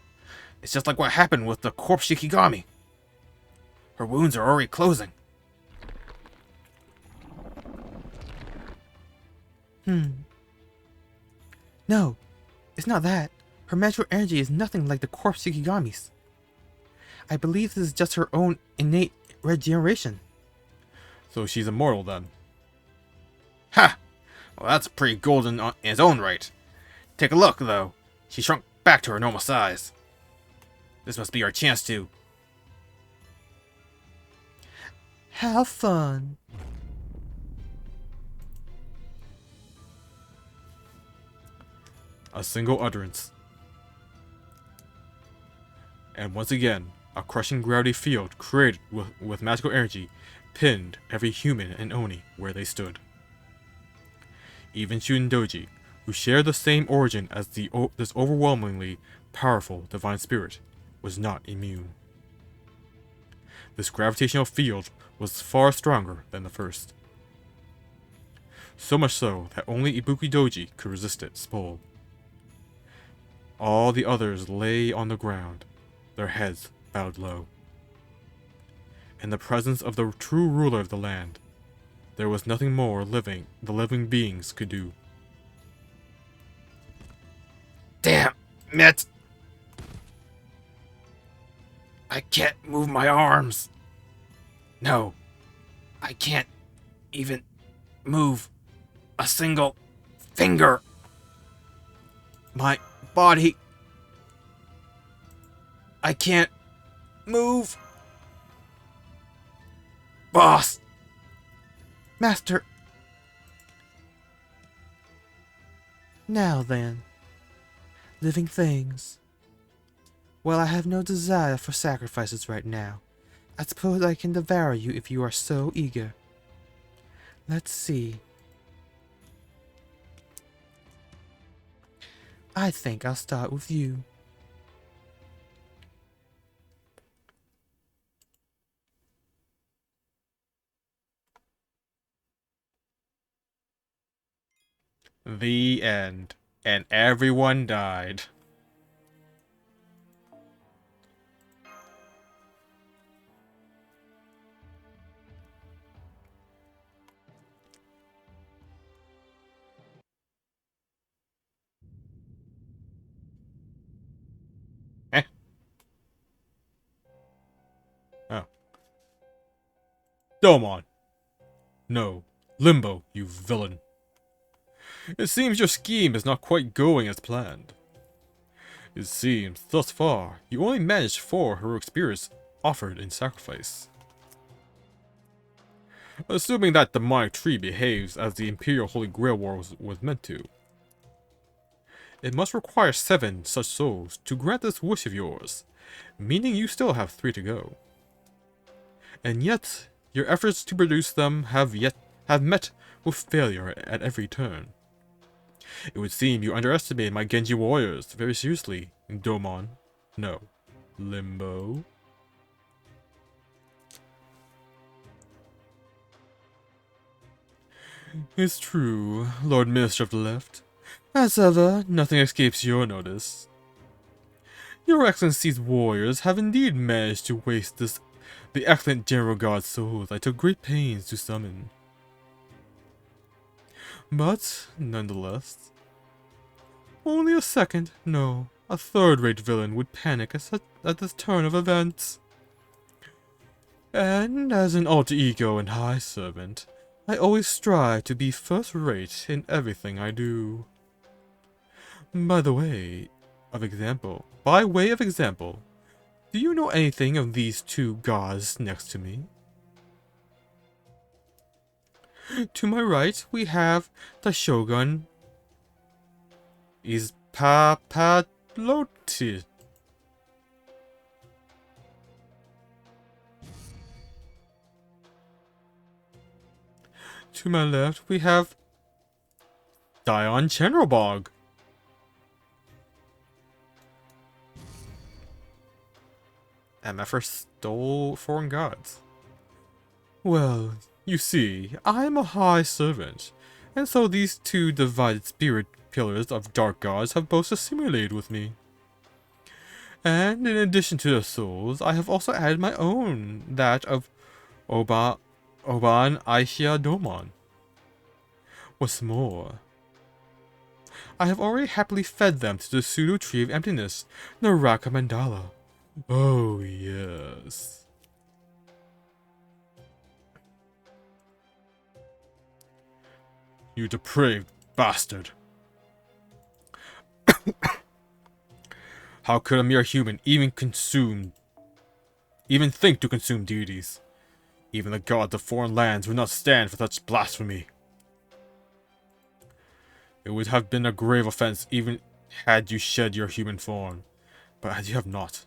It's just like what happened with the corpse Shikigami. Her wounds are already closing. No, it's not that. Her magical energy is nothing like the corpse Shikigami's. I believe this is just her own innate regeneration. So she's immortal then. Ha! Well, that's pretty golden in its own right. Take a look, though. She shrunk back to her normal size. This must be our chance to... Have fun. A single utterance. And once again, a crushing gravity field created with magical energy pinned every human and Oni where they stood. Even Doji, who shared the same origin as this overwhelmingly powerful divine spirit, was not immune. This gravitational field was far stronger than the first. So much so that only Ibuki Douji could resist its pull. All the others lay on the ground, their heads bowed low. In the presence of the true ruler of the land, there was nothing more the living beings could do. Damn it! I can't move my arms. No, I can't even move a single finger. My body. I can't move. Boss. Master. Now then, living things. Well, I have no desire for sacrifices right now. I suppose I can devour you if you are so eager. Let's see. I think I'll start with you. The end. And everyone died. Eh? Oh. Domon. No. Limbo, you villain. It seems your scheme is not quite going as planned. It seems, thus far, you only managed 4 heroic spirits offered in sacrifice. Assuming that demonic tree behaves as the Imperial Holy Grail War was meant to. It must require 7 such souls to grant this wish of yours, meaning you still have 3 to go. And yet, your efforts to produce them have met with failure at every turn. It would seem you underestimated my Genji warriors very seriously, Domon. No. Limbo. It's true, Lord Minister of the Left. As ever, nothing escapes your notice. Your Excellency's warriors have indeed managed to waste the excellent General God's souls I took great pains to summon. But, nonetheless, only a second, no, a third-rate villain would panic at this turn of events. And as an alter ego and high servant, I always strive to be first-rate in everything I do. By way of example, do you know anything of these 2 gods next to me? To my right, we have the Shogun Ispapaloti. To my left, we have Dion Chenrobog. MFR stole foreign gods. Well, you see, I am a high servant, and so these 2 divided spirit pillars of dark gods have both assimilated with me. And in addition to their souls, I have also added my own, that of Oban Aishia Domon. What's more, I have already happily fed them to the pseudo tree of emptiness, Naraka Mandala. Oh yes. You depraved bastard. How could a mere human even think to consume deities? Even the gods of foreign lands would not stand for such blasphemy. It would have been a grave offense even had you shed your human form, but as you have not.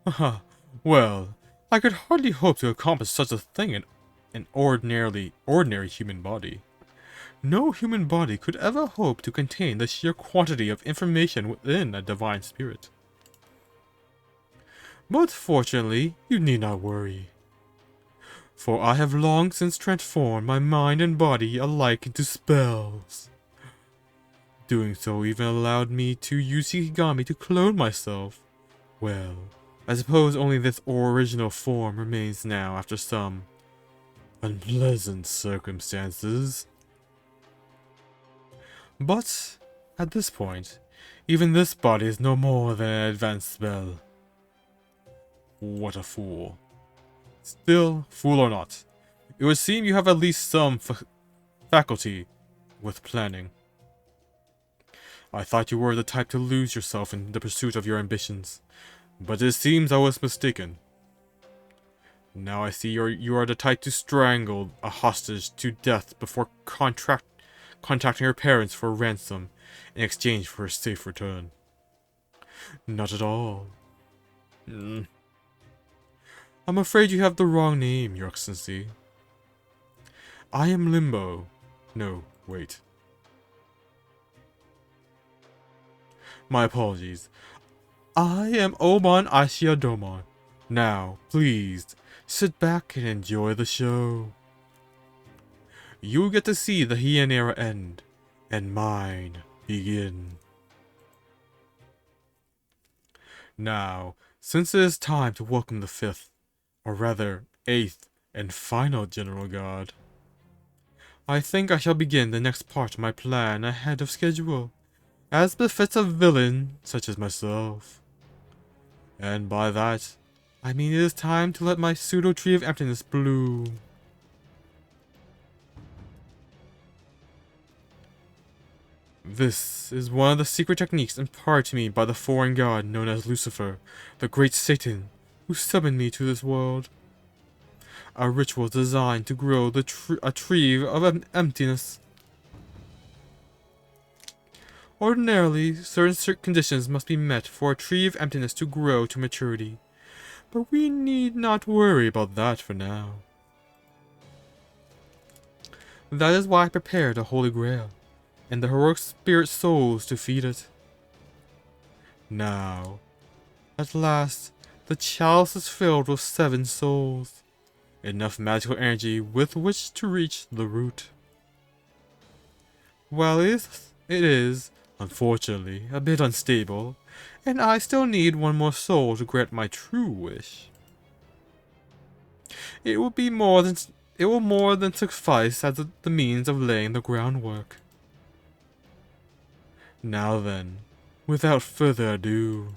Haha, well, I could hardly hope to accomplish such a thing in an ordinary human body. No human body could ever hope to contain the sheer quantity of information within a divine spirit. But fortunately, you need not worry. For I have long since transformed my mind and body alike into spells. Doing so even allowed me to use Shikigami to clone myself. Well, I suppose only this original form remains now after some unpleasant circumstances. But, at this point, even this body is no more than an advanced spell. What a fool. Still, fool or not, it would seem you have at least some faculty with planning. I thought you were the type to lose yourself in the pursuit of your ambitions, but it seems I was mistaken. Now I see you are the type to strangle a hostage to death before contacting her parents for ransom in exchange for a safe return. Not at all. I'm afraid you have the wrong name, Your Excellency. I am Limbo. No, wait. My apologies. I am Oman Ashiadomon. Now, please, sit back and enjoy the show. You'll get to see the Heian era end, and mine begin. Now, since it is time to welcome the 5th, or rather 8th and final General God, I think I shall begin the next part of my plan ahead of schedule, as befits a villain such as myself. And by that, I mean it is time to let my pseudo-tree of emptiness bloom. This is one of the secret techniques imparted to me by the foreign god known as Lucifer, the great Satan, who summoned me to this world. A ritual designed to grow a tree of emptiness. Ordinarily, certain conditions must be met for a tree of emptiness to grow to maturity, but we need not worry about that for now. That is why I prepared a Holy Grail, and the heroic spirit souls to feed it. Now, at last, the chalice is filled with 7 souls, enough magical energy with which to reach the root. While it is, unfortunately, a bit unstable, and I still need one more soul to grant my true wish. It will more than suffice as the means of laying the groundwork. Now then, without further ado,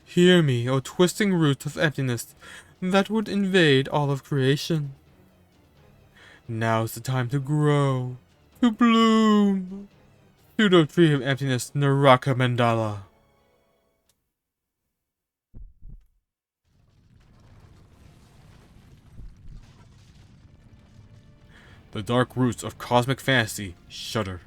hear me, O twisting root of emptiness that would invade all of creation. Now's the time to grow, to bloom. Pseudo-tree of emptiness, Naraka Mandala. The dark roots of cosmic fantasy shudder.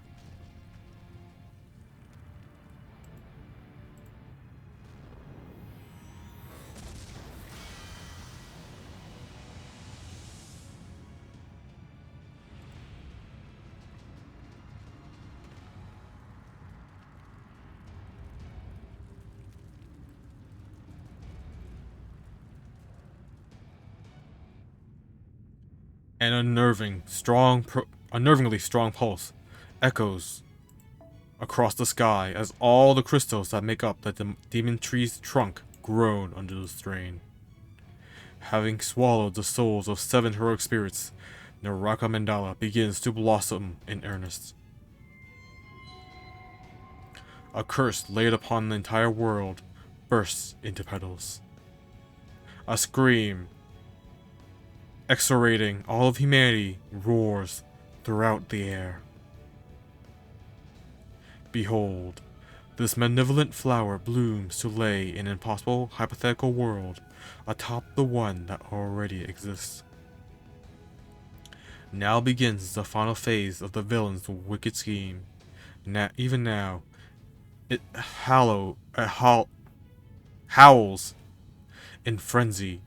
An unnervingly strong pulse echoes across the sky as all the crystals that make up the demon tree's trunk groan under the strain. Having swallowed the souls of 7 heroic spirits, Naraka Mandala begins to blossom in earnest. A curse laid upon the entire world bursts into petals. A scream exhortating all of humanity roars throughout the air. Behold, This malevolent flower blooms to lay in an impossible hypothetical world atop the one that already exists. Now begins the final phase of the villain's wicked scheme. Even now, it howls in frenzied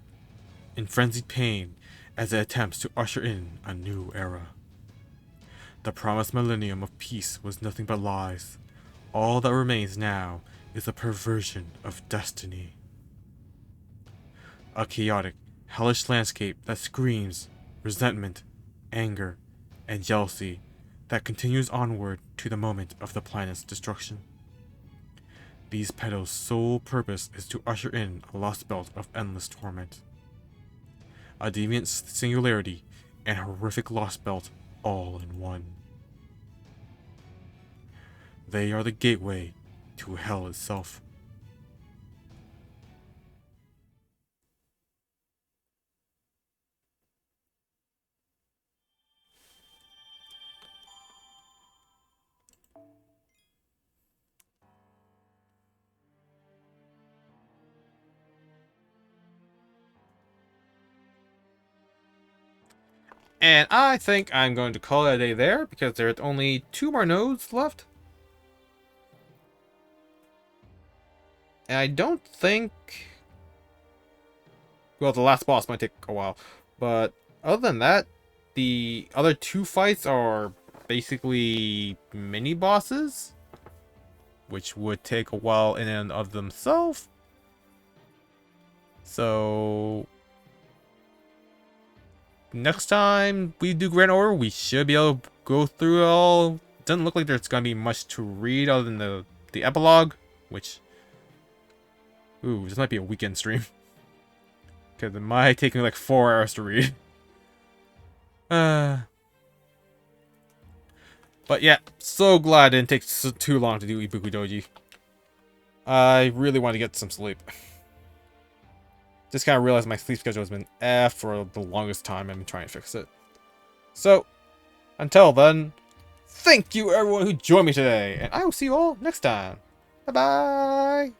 pain as it attempts to usher in a new era. The promised millennium of peace was nothing but lies. All that remains now is a perversion of destiny. A chaotic, hellish landscape that screams resentment, anger, and jealousy that continues onward to the moment of the planet's destruction. These petals' sole purpose is to usher in a lost belt of endless torment. A deviant singularity and horrific lost belt all in one. They are the gateway to hell itself. And I think I'm going to call it a day there, because there's only 2 more nodes left. And I don't think... Well, the last boss might take a while. But other than that, the other 2 fights are basically mini-bosses, which would take a while in and of themselves. So... next time we do Grand Order, we should be able to go through it all. Doesn't look like there's going to be much to read other than the epilogue, which... Ooh, this might be a weekend stream. Because it might take me like 4 hours to read. But yeah, so glad it didn't take too long to do Ibuki Douji. I really want to get some sleep. Just kind of realized my sleep schedule has been F for the longest time. I've been trying to fix it. So, until then, thank you everyone who joined me today. And I will see you all next time. Bye-bye.